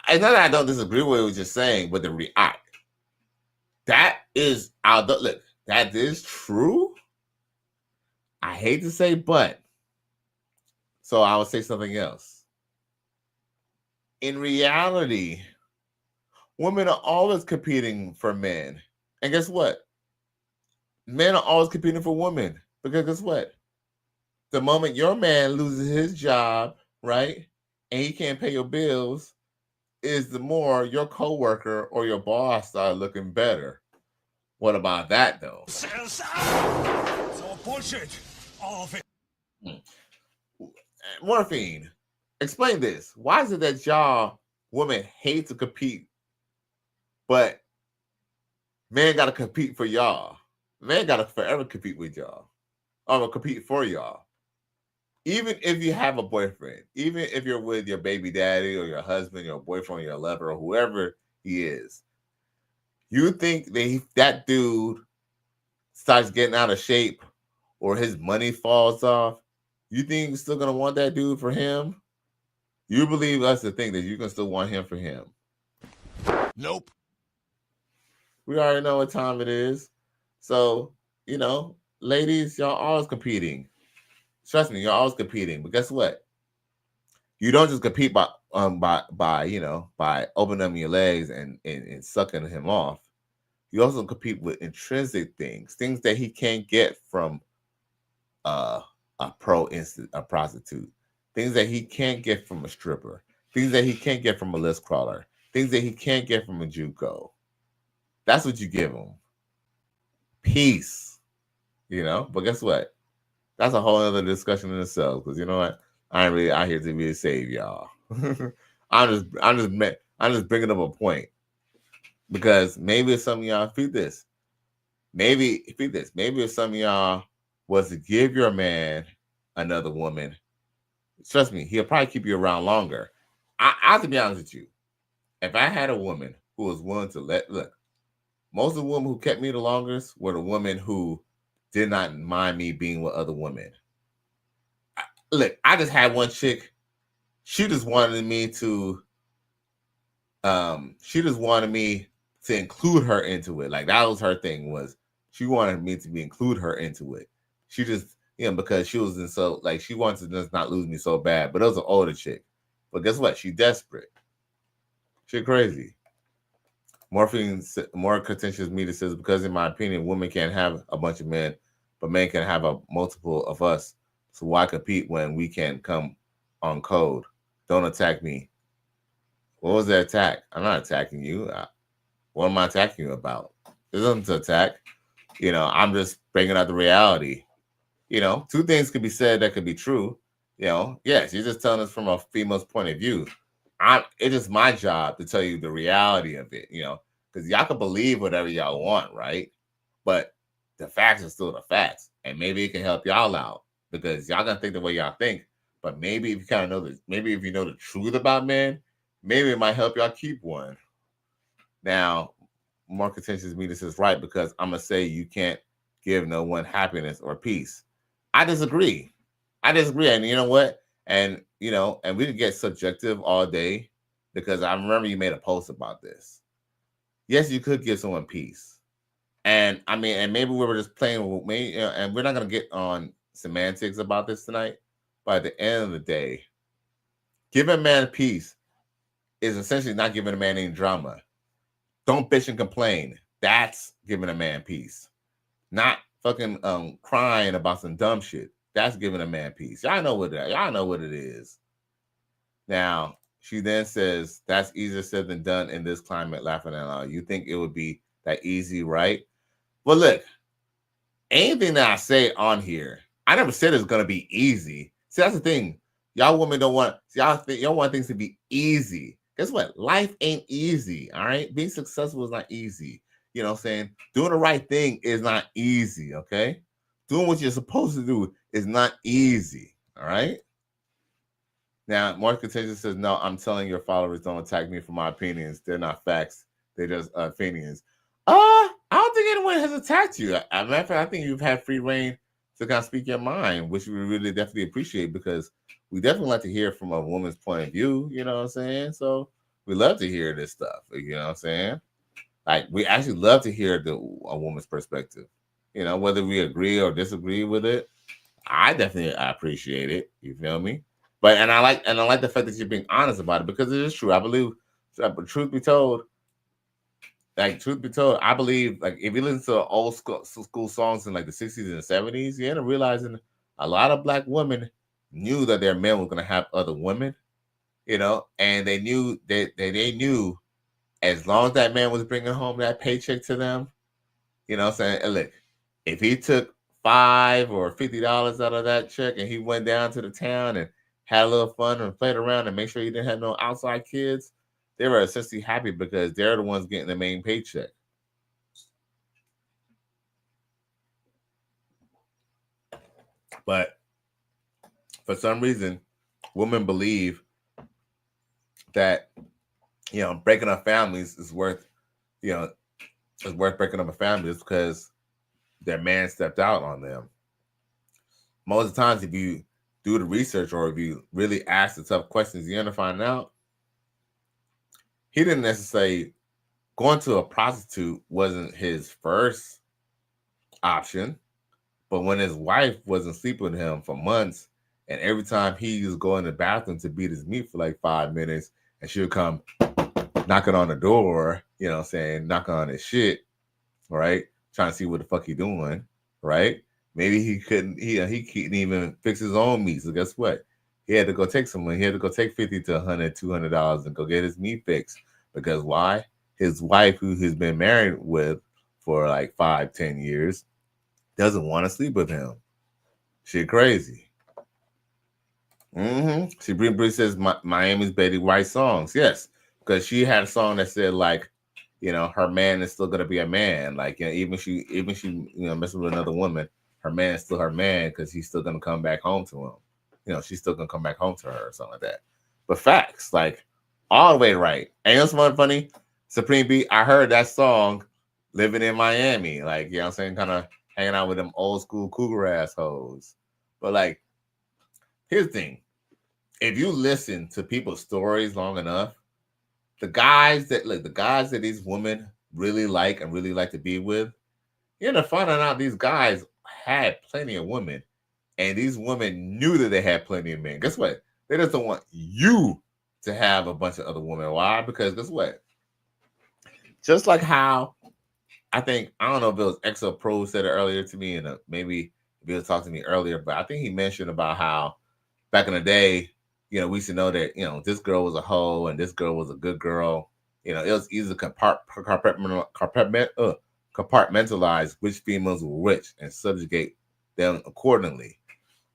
It's not that I don't disagree with what you're saying, but that is true. I hate to say but. So I would say something else. In reality, women are always competing for men. And guess what? Men are always competing for women. Because guess what? The moment your man loses his job, right, and he can't pay your bills, is the more your coworker or your boss start looking better. What about that, though? It's all bullshit. All of it. Morphine, explain this. Why is it that y'all women hate to compete, but men got to compete for y'all? Men got to forever compete with y'all or compete for y'all. Even if you have a boyfriend, even if you're with your baby daddy or your husband, your boyfriend, your lover, or whoever he is, you think that dude starts getting out of shape or his money falls off, you think you're still going to want that dude for him? You believe us to think that you can still want him for him? Nope. We already know what time it is. So, ladies, y'all always competing. Trust me, you're always competing. But guess what? You don't just compete by opening up your legs and sucking him off. You also compete with intrinsic things that he can't get from a prostitute, things that he can't get from a stripper, things that he can't get from a list crawler, things that he can't get from a JUCO. That's what you give him. Peace. But guess what? That's a whole other discussion in itself. Because you know what? I ain't really out here to be a save y'all. I'm just bringing up a point. Because maybe if some of y'all feed this. Maybe if some of y'all was to give your man another woman, trust me, he'll probably keep you around longer. I have to be honest with you. If I had a woman who was willing to look, most of the women who kept me the longest were the women who did not mind me being with other women. I just had one chick. She just wanted me to include her into it. Like that was her thing, was she wanted me to include her into it. She just, because she was she wanted to just not lose me so bad. But it was an older chick. But guess what? She desperate. She crazy. More contentious media says, because in my opinion, women can't have a bunch of men, but men can have a multiple of us. So why compete when we can come on code? Don't attack me. What was the attack? I'm not attacking you. What am I attacking you about? There's nothing to attack. I'm just bringing out the reality. Two things could be said that could be true. Yes, you're just telling us from a female's point of view. It is my job to tell you the reality of it, because y'all can believe whatever y'all want, right? But the facts are still the facts. And maybe it can help y'all out because y'all gonna think the way y'all think. But maybe if you kind of know maybe if you know the truth about men, maybe it might help y'all keep one. Now, more contentious me, this is right because I'm gonna say you can't give no one happiness or peace. I disagree. And you know what? And and we can get subjective all day because I remember you made a post about this. Yes, you could give someone peace. And I mean, and maybe we were just playing with me, and we're not gonna get on semantics about this tonight. But at the end of the day, giving a man peace is essentially not giving a man any drama. Don't bitch and complain. That's giving a man peace. Not fucking crying about some dumb shit. That's giving a man peace. Y'all know what it is. Now, she then says, that's easier said than done in this climate, laughing out loud. You think it would be that easy, right? Well, look, anything that I say on here, I never said it's going to be easy. See, that's the thing. Y'all women don't want, y'all want things to be easy. Guess what? Life ain't easy, all right? Being successful is not easy. You know what I'm saying? Doing the right thing is not easy, okay? Doing what you're supposed to do is not easy, all right? Now, Mark Contagious says, no, I'm telling your followers, don't attack me for my opinions. They're not facts. They're just opinions. I don't think anyone has attacked you. As a matter of fact, I think you've had free reign to kind of speak your mind, which we really definitely appreciate because we definitely like to hear from a woman's point of view, you know what I'm saying? So we love to hear this stuff, you know what I'm saying? Like, we actually love to hear a woman's perspective, whether we agree or disagree with it. I definitely appreciate it. You feel me? But and I like the fact that you're being honest about it because it is true. I believe, but truth be told, I believe like if you listen to old school songs in like the 60s and 70s, you end up realizing a lot of black women knew that their men were gonna have other women, and they knew that they knew as long as that man was bringing home that paycheck to them, what I'm saying? And look, if he took $5 or $50 out of that check and he went down to the town and had a little fun and played around and make sure he didn't have no outside kids, they were essentially happy because they're the ones getting the main paycheck. But for some reason, women believe that, breaking up families is worth breaking up a family just because their man stepped out on them. Most of the times, if you do the research or if you really ask the tough questions, you're going to find out he didn't necessarily going to a prostitute wasn't his first option, but when his wife wasn't sleeping with him for months, and every time he was going to the bathroom to beat his meat for like 5 minutes, and she would come knocking on the door, knocking on his shit, right? Trying to see what the fuck he doing, right? Maybe he couldn't even fix his own meat. So guess what? He had to go take someone. He had to go take $50 to $100, $200 and go get his meat fixed. Because why? His wife, who he's been married with for like 5-10 years, doesn't want to sleep with him. She crazy. She briefly says Miami's Betty White songs. Yes, because she had a song that said like, her man is still gonna be a man. Like, even she messing with another woman, her man is still her man because he's still gonna come back home to him. She's still gonna come back home to her or something like that. But facts, like all the way right. And you know what's funny? Supreme Beat, I heard that song living in Miami. Like, you know what I'm saying? Kind of hanging out with them old school cougar assholes. But like, here's the thing. If you listen to people's stories long enough, the guys that these women really like and really like to be with, you're gonna find out these guys had plenty of women, and these women knew that they had plenty of men. Guess what? They just don't want you to have a bunch of other women. Why? Because guess what? Just like how I don't know if it was XO Pro said it earlier to me, and maybe if he was talking to me earlier, but I think he mentioned about how back in the day, we used to know that, this girl was a hoe and this girl was a good girl. It was easy to compartmentalize compartmentalize which females were which and subjugate them accordingly.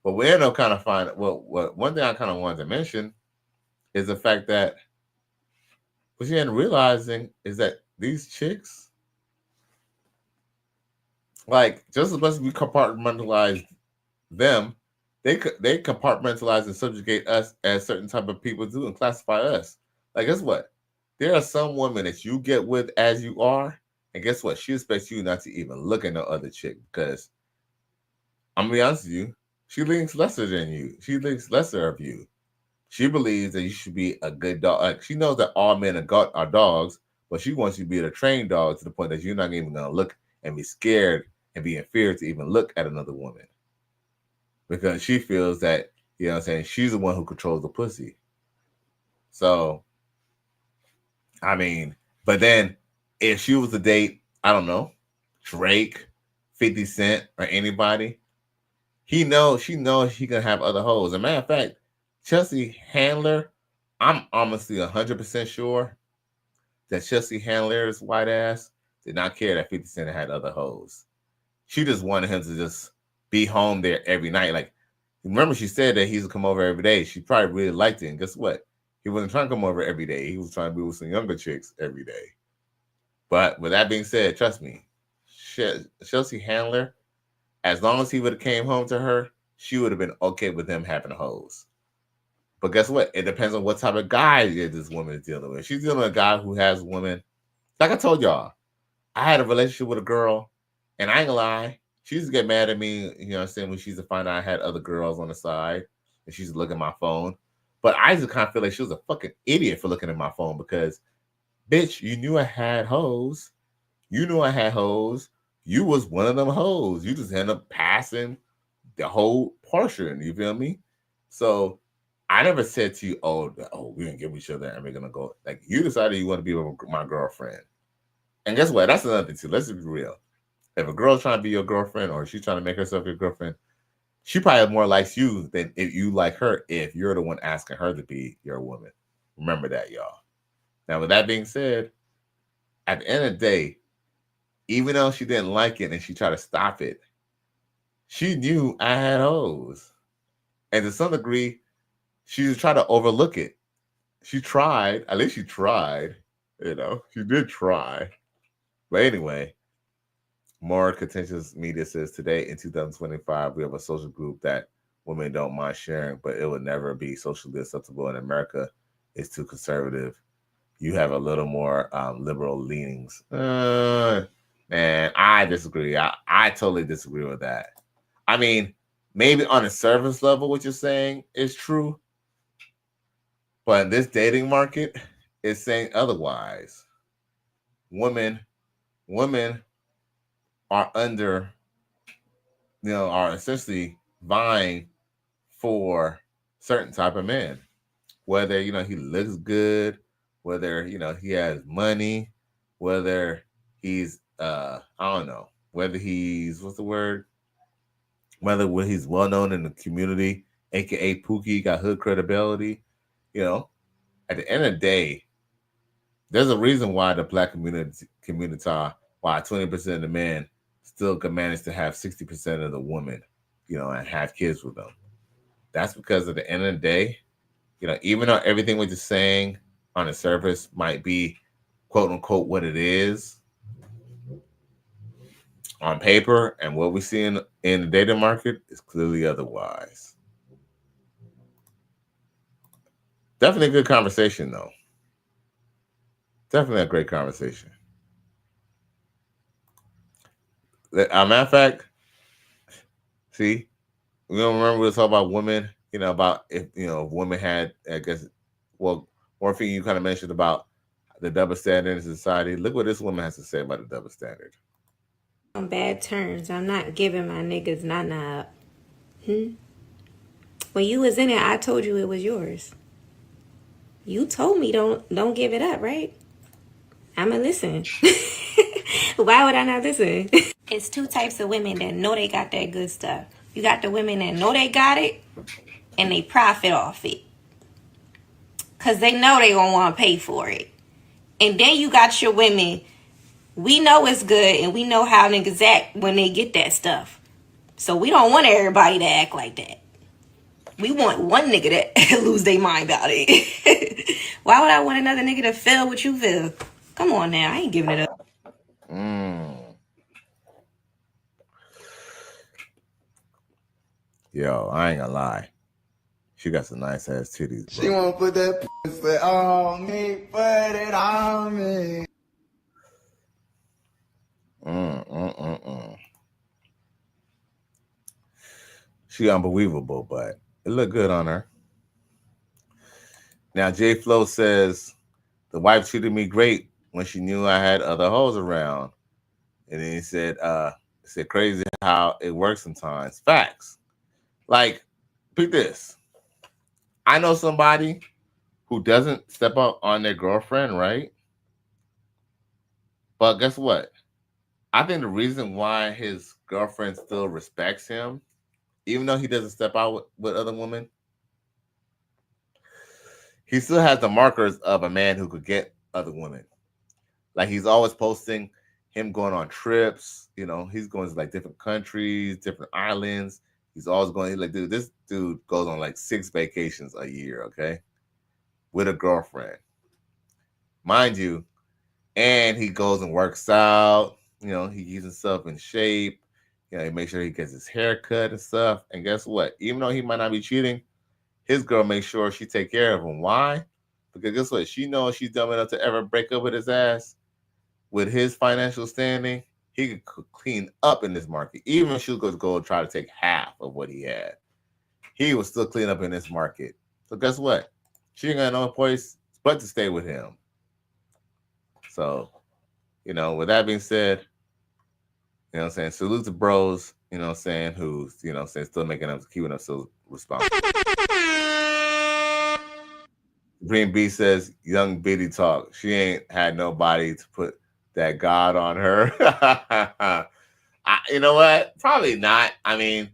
But we end up kind of finding, one thing I kind of wanted to mention is the fact that what she ended up realizing is that these chicks, like, just as much as we compartmentalize them, they compartmentalize and subjugate us as certain type of people do and classify us. Like, guess what? There are some women that you get with as you are, and guess what? She expects you not to even look at no other chick because, I'm gonna be honest with you, she thinks lesser than you. She thinks lesser of you. She believes that you should be a good dog. Like, she knows that all men are dogs, but she wants you to be a trained dog to the point that you're not even gonna look and be scared and be in fear to even look at another woman. Because she feels that, you know what I'm saying, she's the one who controls the pussy. So, I mean, but then if she was to date, I don't know, Drake, 50 Cent, or anybody, she knows he can have other hoes. As a matter of fact, Chelsea Handler, I'm honestly 100% sure that Chelsea Handler's white ass did not care that 50 Cent had other hoes. She just wanted him to just be home there every night. Like, remember she said that he used to come over every day. She probably really liked it. And guess what? He wasn't trying to come over every day. He was trying to be with some younger chicks every day. But with that being said, trust me, Chelsea Handler, as long as he would have came home to her, she would have been okay with him having hoes. But guess what? It depends on what type of guy this woman is dealing with. If she's dealing with a guy who has women, like I told y'all, I had a relationship with a girl, and I ain't gonna lie, she used to get mad at me, you know what I'm saying, when she used to find out I had other girls on the side, and she used to look at my phone. But I just kind of feel like she was a fucking idiot for looking at my phone because, bitch, you knew I had hoes. You knew I had hoes. You was one of them hoes. You just end up passing the whole portion. You feel me? So I never said to you, oh, we're gonna give each other and we're gonna go. Like, you decided you want to be with my girlfriend. And guess what? That's another thing too. Let's be real. If a girl's trying to be your girlfriend or she's trying to make herself your girlfriend, she probably more likes you than if you like her if you're the one asking her to be your woman. Remember that, y'all. Now, with that being said, at the end of the day, even though she didn't like it and she tried to stop it, she knew I had hoes. And to some degree, she just tried to overlook it. She tried. At least she tried. You know, she did try. But anyway, more contentious media says today in 2025, we have a social group that women don't mind sharing, but it would never be socially acceptable in America. It's too conservative. You have a little more liberal leanings. Man, I disagree. I totally disagree with that. I mean, maybe on a surface level, what you're saying is true. But in this dating market, it's saying otherwise. Women are under, are essentially vying for certain type of men. Whether, he looks good, whether, he has money, whether he's, I don't know, whether he's, whether he's well known in the community, aka Pookie, got hood credibility. At the end of the day, there's a reason why the black community, why 20% of the men still can manage to have 60% of the women, and have kids with them. That's because at the end of the day, even though everything we're just saying on the surface might be quote unquote what it is on paper, and what we see in the dating market is clearly otherwise. Definitely a good conversation, though. Definitely a great conversation. As a matter of fact, see, we don't remember we were talking about women, about if women had, I guess, well, one thing you kind of mentioned about the double standard in society. Look what this woman has to say about the double standard. On bad terms, I'm not giving my niggas nana up. When you was in it, I told you it was yours. You told me don't give it up, right? I'ma listen. Why would I not listen? It's two types of women that know they got that good stuff. You got the women that know they got it and they profit off it, cause they know they gonna want to pay for it. And then you got your women We know it's good, and we know how niggas act when they get that stuff. So we don't want everybody to act like that. We want one nigga to lose their mind about it. Why would I want another nigga to feel what you feel? Come on now, I ain't giving it up. Yo, I ain't gonna lie. She got some nice ass titties, bro. She wanna put that pussy on me, put it on me. She unbelievable, but it looked good on her. Now, J Flo says the wife treated me great when she knew I had other hoes around. And then he said, crazy how it works sometimes. Facts. Like, pick this. I know somebody who doesn't step up on their girlfriend, right? But guess what? I think the reason why his girlfriend still respects him, even though he doesn't step out with other women, he still has the markers of a man who could get other women. Like, he's always posting him going on trips. You know, he's going to like different countries, different islands. He's always going, like, dude, this dude goes on like 6 vacations a year, okay? With a girlfriend. Mind you, and he goes and works out. You know, he keeps himself in shape. You know, he makes sure he gets his hair cut and stuff. And guess what? Even though he might not be cheating, his girl makes sure she take care of him. Why? Because guess what? She knows she's dumb enough to ever break up with his ass. With his financial standing, he could clean up in this market. Even if she was going to go and try to take half of what he had, he would still clean up in this market. So guess what? She ain't got no choice but to stay with him. So, you know, with that being said, you know what I'm saying, salute to bros, you know what I'm saying, who's, you know what I'm saying, still making up, keeping us so responsible. Green B says, young Biddy talk. She ain't had nobody to put that God on her. You know what? Probably not. I mean,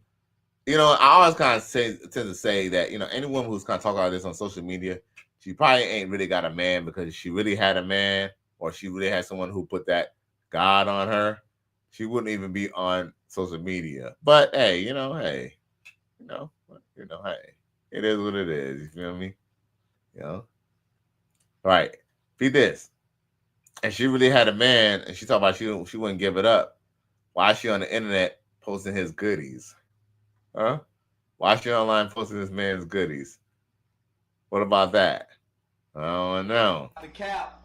you know, I always kind of tend to say that, you know, any woman who's kind of talking about this on social media, she probably ain't really got a man, because if she really had a man, or she really had someone who put that God on her, she wouldn't even be on social media. But hey, hey, hey, it is what it is. You feel me? You know? All right. Be this. And she really had a man, and she talked about she wouldn't give it up. Why is she on the internet posting his goodies? Huh? Why is she online posting this man's goodies? What about that? I don't know. The cap.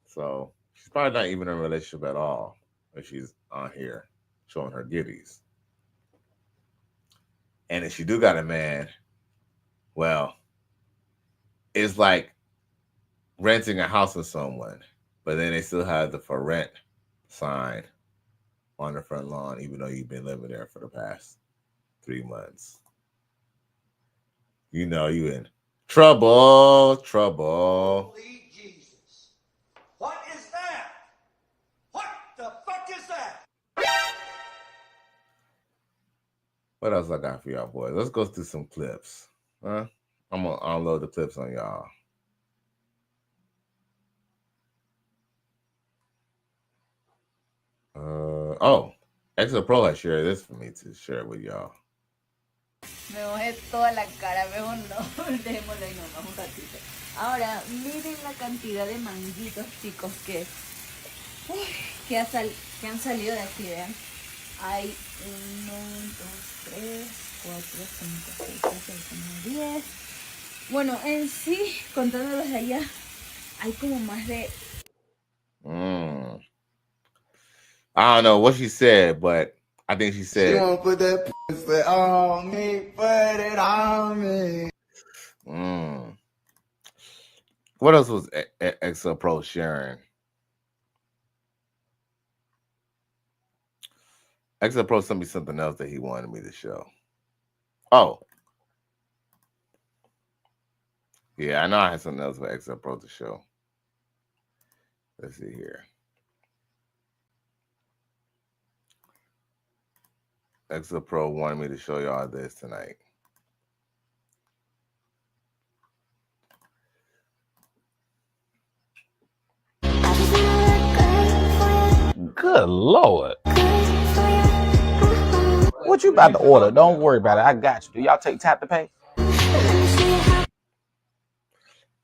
So she's probably not even in a relationship at all if she's on here showing her goodies. And if she do got a man, well, it's like renting a house with someone, but then they still have the for rent sign on the front lawn, even though you've been living there for the past 3 months. You know you in trouble. Holy Jesus. What is that? What the fuck is that? What else I got for y'all boys? Let's go through some clips. Huh? I'm gonna unload the clips on y'all. Extra Pro has shared this for me to share with y'all. Me mojé toda la cara, mejor no, dejémoslo ahí nomás un ratito. Ahora, miren la cantidad de manguitos, chicos, que han salido de aquí, vean. Hay 1, 2, 3, 4, 5, 6, 7, 8, 9, 10. Bueno, en sí, contándolos de allá, hay como más de... I don't know what she said, but I think she said... She wanna put that pussy on me, put it on me. What else was Extra Pro sharing? Extra Pro sent me something else that he wanted me to show. Oh. Yeah, I know I had something else for Extra Pro to show. Let's see here. Extra Pro wanted me to show y'all this tonight. Good Lord. What you about to order? Don't worry about it. I got you. Do y'all take tap to pay?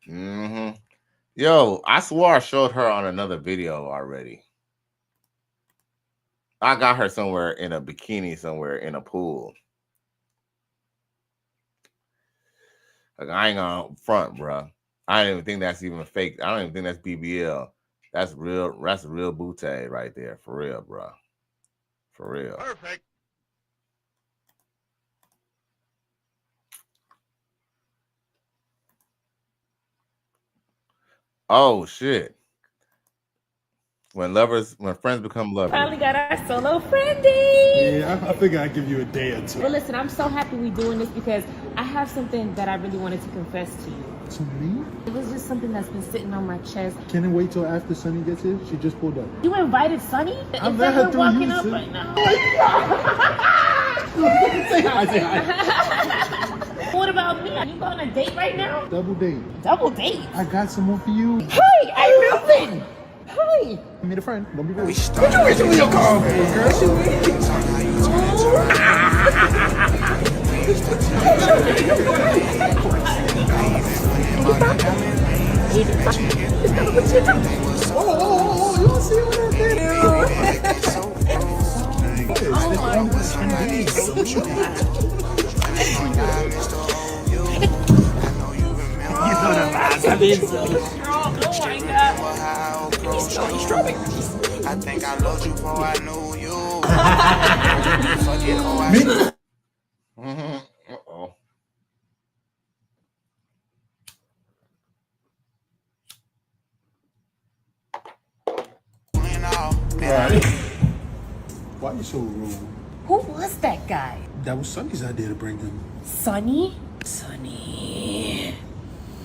Mm-hmm. Yo, I swore I showed her on another video already. I got her somewhere in a bikini, somewhere in a pool. Like, I ain't gonna front, bro. I don't even think that's even fake. I don't even think that's BBL. That's real. That's real bootay right there, for real, bro. For real. Perfect. Oh shit. When friends become lovers. Finally got our solo friendie. Yeah, I figured I'd give you a day or two. Well, listen, I'm so happy we're doing this because I have something that I really wanted to confess to you. To me? It was just something that's been sitting on my chest. Can it wait till after Sunny gets here? She just pulled up. You invited Sunny? I've Is met that her her 3 walking years up since- right now? Say hi, say hi. What about me? Are you going on a date right now? Double date. Double date? I got some more for you. Hey, I'm Melvin. Hi. Meet a friend. Don't be rude. What you waiting your car for, girl? Oh, you don't see what I did? You know the vibes. I've been so strong. Oh my god. You smell like strawberries. I think I loved you before I knew you. Uh-oh. Right. Why you so rude? Who was that guy? That was Sunny's idea to bring him. Sunny? Sunny.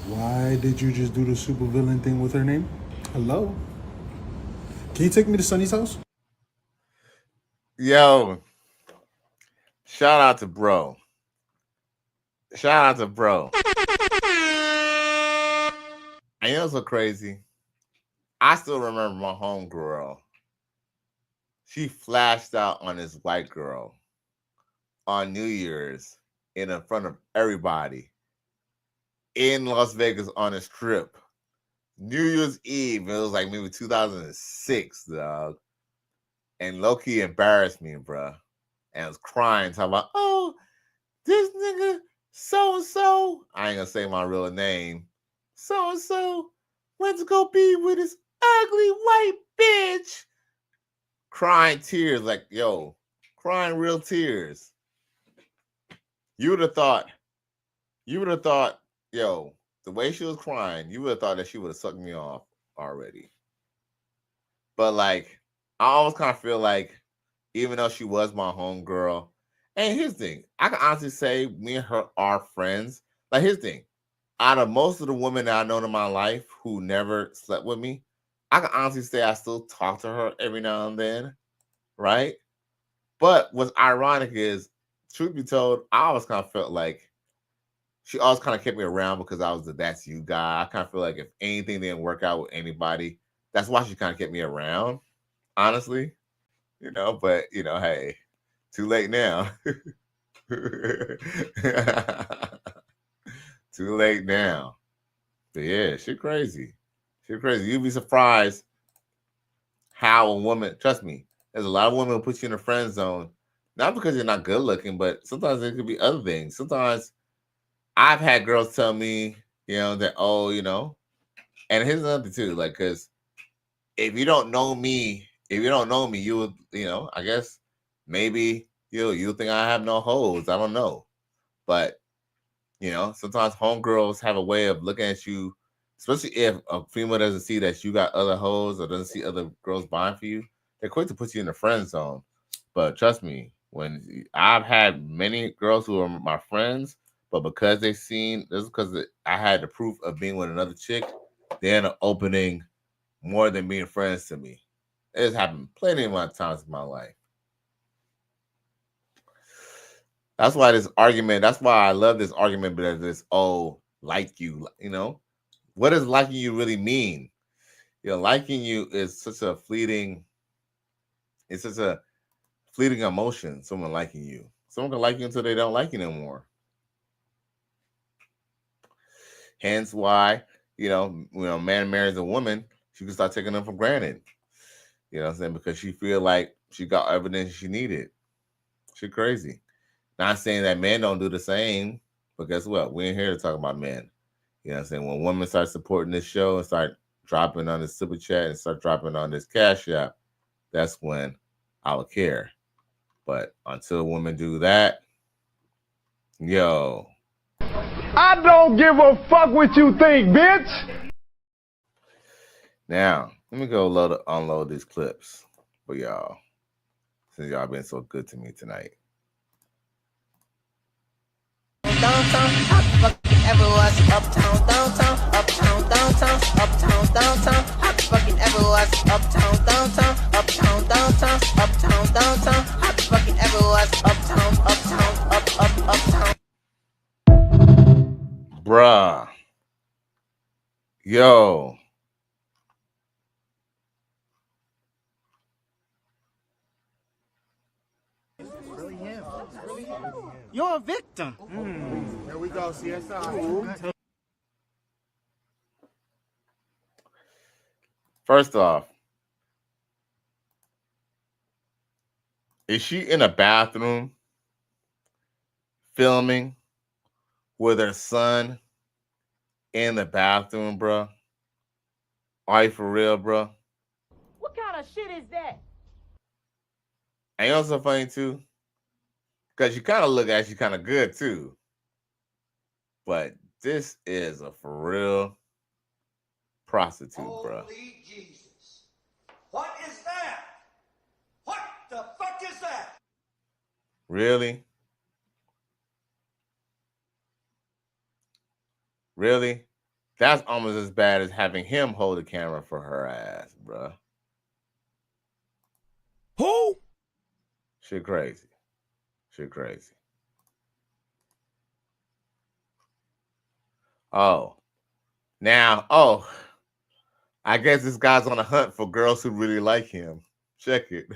Why did you just do the supervillain thing with her name? Hello? Can you take me to Sunny's house? Yo, shout out to bro. Shout out to bro. And you know what's so crazy? I still remember my homegirl. She flashed out on this white girl on New Year's in front of everybody in Las Vegas on a strip. New Year's Eve, it was like maybe 2006, dog. And low-key embarrassed me, bro. And I was crying, talking about, oh, this nigga so-and-so, I ain't gonna say my real name, so-and-so went to go be with his ugly white bitch. Crying tears, like, yo, crying real tears. You would have thought, yo, the way she was crying, you would have thought that she would have sucked me off already. But like, I always kind of feel like, even though she was my homegirl, and here's the thing, I can honestly say me and her are friends. Like, here's the thing, out of most of the women that I know in my life who never slept with me, I can honestly say I still talk to her every now and then, right? But what's ironic is, truth be told, I always kind of felt like she always kind of kept me around because I was the that's you guy. I kind of feel like if anything didn't work out with anybody, that's why she kind of kept me around, honestly. You know, but, you know, hey, too late now. Too late now. But yeah, she crazy. She crazy. You'd be surprised how a woman, trust me, there's a lot of women who put you in a friend zone, not because you're not good looking, but sometimes it could be other things. Sometimes I've had girls tell me, you know, that, oh, you know, and here's another thing too, like, because if you don't know me, you would, you know, I guess maybe you think I have no hoes. I don't know. But, you know, sometimes homegirls have a way of looking at you, especially if a female doesn't see that you got other hoes or doesn't see other girls buying for you. They're quick to put you in the friend zone. But trust me, when I've had many girls who are my friends, but because they seen, this is because I had the proof of being with another chick, they end up opening more than being friends to me. It has happened plenty of times in my life. That's why I love this argument, but this, oh, like you, you know? What does liking you really mean? You know, liking you is such a fleeting it's just a fleeting emotion. Someone liking you. Someone can like you until they don't like you no more. Hence why, man marries a woman, she can start taking them for granted. You know what I'm saying? Because she feel like she got everything she needed. She crazy. Not saying that men don't do the same, but guess what? We ain't here to talk about men. You know what I'm saying? When women start supporting this show and start dropping on this super chat and start dropping on this cash app, that's when I would care. But until women do that, yo. I don't give a fuck what you think, bitch. Now, let me go unload these clips for y'all, since y'all been so good to me tonight. Downtown, how the fucking ever was uptown, downtown, uptown, downtown, uptown, downtown, how the fucking ever was uptown, downtown, uptown, downtown, uptown, downtown, how the fucking ever was uptown, uptown. Bruh. Yo. You're a victim. There we go, CSI. First off, is she in a bathroom filming with her son in the bathroom, bro? Are you for real, bro? What kind of shit is that? And you know so funny too? Because you kind of look at you kind of good too. But this is a for real prostitute, bro. Holy Jesus. What is that? What the fuck is that? Really? Really? That's almost as bad as having him hold the camera for her ass, bro. Who? Shit crazy. Shit crazy. I guess this guy's on a hunt for girls who really like him. Check it.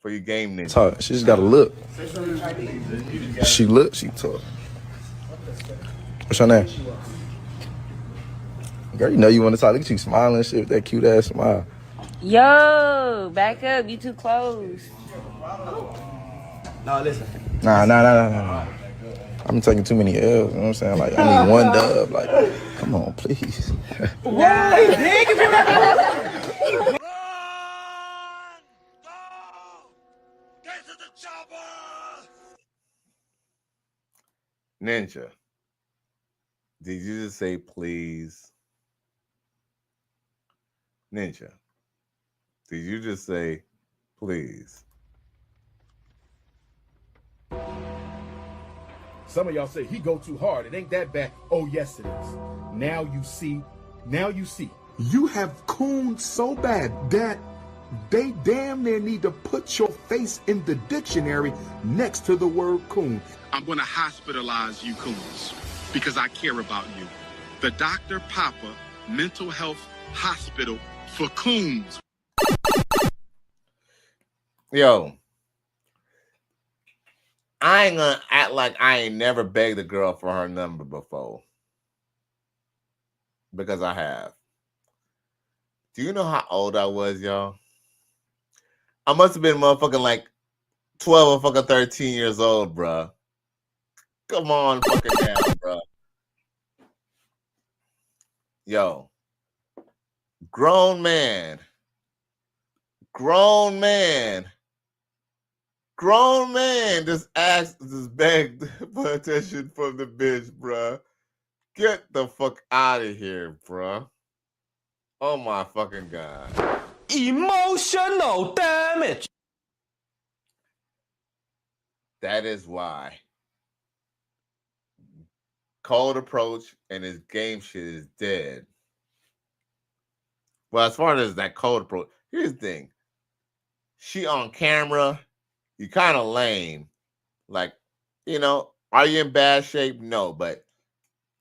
For your game ninja. Talk. She just gotta look. She look, she talk. What's your name? Girl, you know you want to talk. Look at you smiling and shit with that cute ass smile. Yo, back up. You too close. No, listen. Nah. I'm taking too many L's, you know what I'm saying? Like, I need one dub. Like, come on, please. Ninja, did you just say please? Ninja, did you just say please? Some of y'all say he go too hard. It ain't that bad. Oh, yes, it is. Now you see. You have cooned so bad that they damn near need to put your face in the dictionary next to the word coon. I'm going to hospitalize you coons because I care about you. The Dr. Papa Mental Health Hospital for coons. Yo, I ain't gonna act like I ain't never begged a girl for her number before. Because I have. Do you know how old I was, y'all? I must have been motherfucking like 12 or fucking 13 years old, bruh. Come on, fucking down, bruh. Yo. Grown man just begged for attention from the bitch, bruh. Get the fuck out of here, bruh. Oh my fucking God. Emotional damage. That is why cold approach and his game shit is dead. Well, as far as that cold approach, here's the thing. She on camera, you kind of lame. Like, are you in bad shape? No, but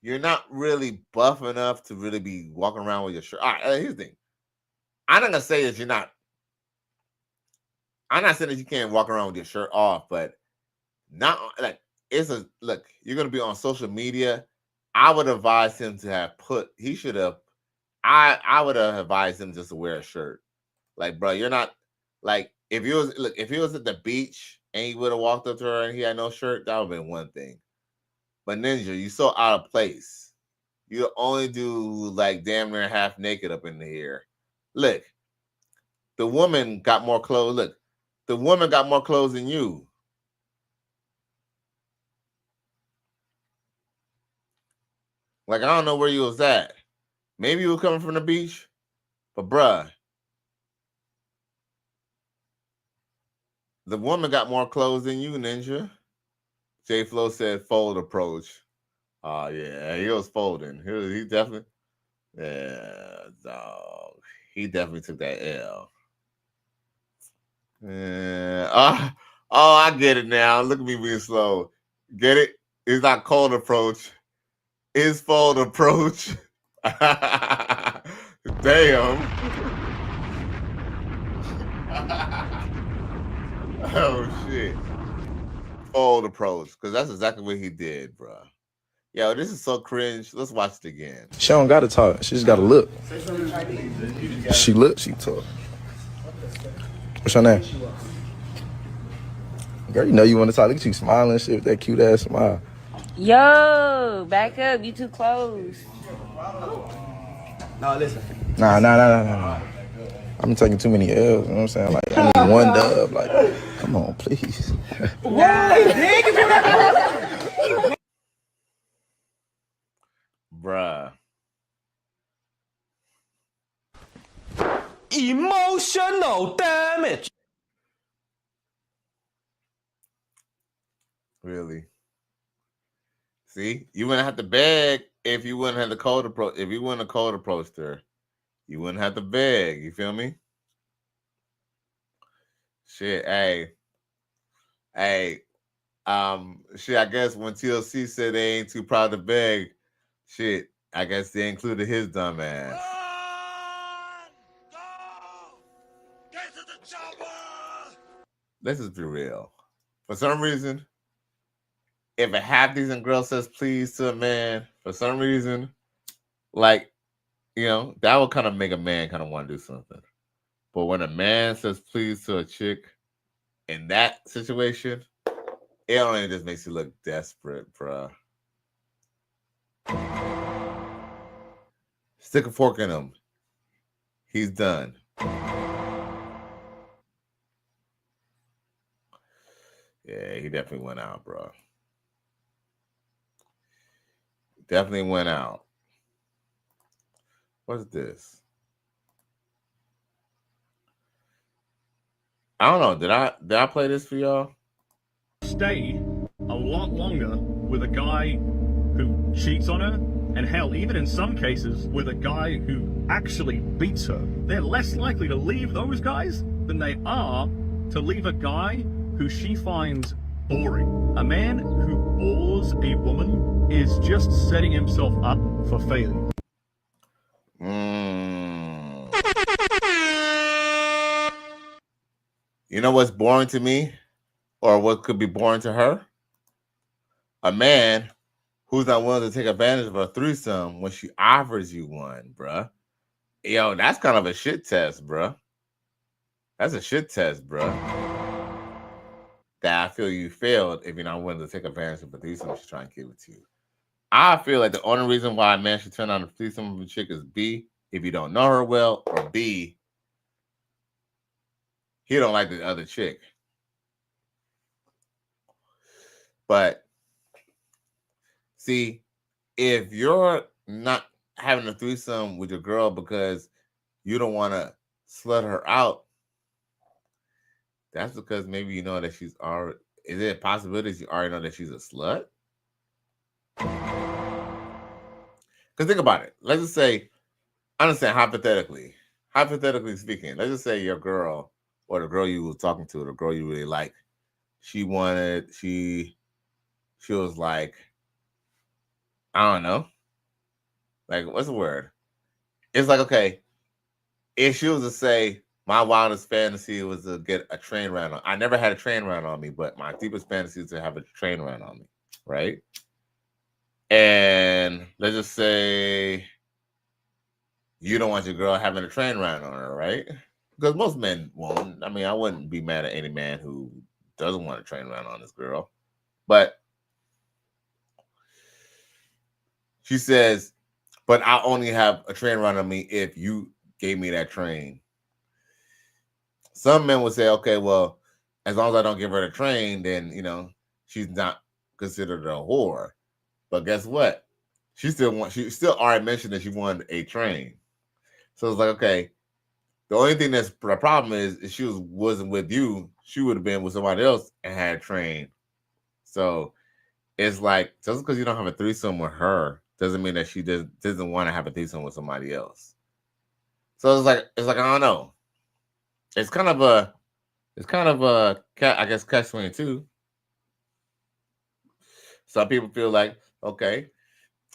you're not really buff enough to really be walking around with your shirt. All right, here's the thing. I'm not gonna say that you're not. I'm not saying that you can't walk around with your shirt off, but not like it's a look. You're gonna be on social media. I would advise him to have put. He should have. I would have advised him just to wear a shirt. Like, bro, you're not like if he was look if he was at the beach and he would have walked up to her and he had no shirt, that would have been one thing. But Ninja, you so out of place. You only do like damn near half naked up in the air. Look, the woman got more clothes. Look, the woman got more clothes than you. Like, I don't know where you was at. Maybe you were coming from the beach, but bruh, the woman got more clothes than you, Ninja. J Flo said fold approach. Oh yeah, he was folding. He definitely, yeah, dog. He definitely took that L. Yeah. Oh, I get it now. Look at me being slow. Get it? It's not cold approach. It's fold approach. Damn. Oh shit. Fold approach, because that's exactly what he did, bro. Yo, this is so cringe. Let's watch it again. She don't gotta talk. She just gotta look. She look, she talk. What's your name? Girl, you know you want to talk. Look at you smiling and shit with that cute ass smile. Yo, back up. You too close. No, listen. Nah. I'm taking too many L's, you know what I'm saying? Like, I need one dub. Like, come on, please. Bruh. Emotional damage. Really? See, you wouldn't have to beg if you wouldn't have the cold approach. If you wouldn't have cold approached her, you wouldn't have to beg. You feel me? Shit, hey. Shit, I guess when TLC said they ain't too proud to beg, shit, I guess they included his dumb ass. Let's just be real. For some reason, if a half decent girl says please to a man, for some reason, like, you know, that would kind of make a man kind of want to do something. But when a man says please to a chick in that situation, it only just makes you look desperate, bruh. Stick a fork in him. He's done. Yeah, he definitely went out, bro. Definitely went out. What's this? I don't know. Did I play this for y'all? Stay a lot longer with a guy who cheats on her, and hell, even in some cases with a guy who actually beats her. They're less likely to leave those guys than they are to leave a guy who she finds boring. A man who bores a woman is just setting himself up for failure. You know what's boring to me? Or what could be boring to her? A man who's not willing to take advantage of a threesome when she offers you one, bruh. Yo, that's kind of a shit test, bruh. That's a shit test, bruh. That I feel you failed if you're not willing to take advantage of a threesome she's trying to give it to you. I feel like the only reason why a man should turn on a threesome of a chick is B, if you don't know her well, or B, he don't like the other chick. But see, if you're not having a threesome with your girl because you don't want to slut her out, that's because maybe you know that she's already. Is it a possibility you already know that she's a slut? Because think about it. Let's just say, I understand hypothetically speaking, let's just say your girl or the girl you were talking to, the girl you really like, she was like, I don't know. Like, what's the word? It's like, okay, if she was to say, my wildest fantasy was to get a train ran on. I never had a train ran on me, but my deepest fantasy is to have a train ran on me, right? And let's just say you don't want your girl having a train ran on her, right? Because most men won't. I mean, I wouldn't be mad at any man who doesn't want a train ran on his girl. But she says, but I only have a train run on me if you gave me that train. Some men would say, okay, well, as long as I don't give her the train, then, you know, she's not considered a whore. But guess what? She still already mentioned that she wanted a train. So it's like, okay, the only thing that's the problem is if she wasn't with you, she would have been with somebody else and had a train. So it's like, just because you don't have a threesome with her doesn't mean that she doesn't want to have a threesome with somebody else. So it's like I don't know. It's kind of a I guess catch-22. Some people feel like, okay,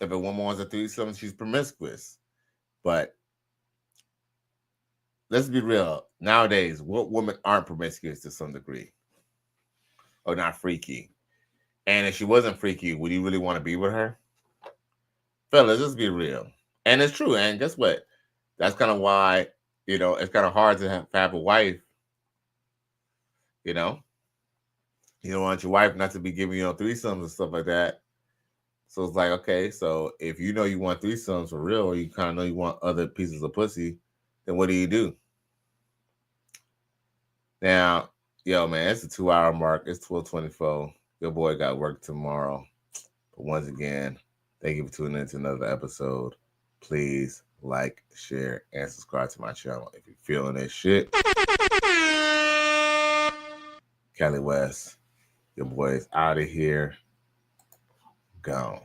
if a woman wants a threesome, she's promiscuous. But let's be real. Nowadays, what women aren't promiscuous to some degree? Or not freaky? And if she wasn't freaky, would you really want to be with her? Fellas, let's be real. And it's true. And guess what? That's kind of why, you know, it's kind of hard to have a wife. You know? You don't want your wife not to be giving you threesomes and stuff like that. So it's like, okay, so if you know you want threesomes for real, or you kind of know you want other pieces of pussy, then what do? Now, yo, man, it's a 2-hour mark. It's 12:24. Your boy got work tomorrow. But once again, thank you for tuning in to another episode. Please like, share, and subscribe to my channel if you're feeling this shit. Kelly West, your boy is out of here. Gone.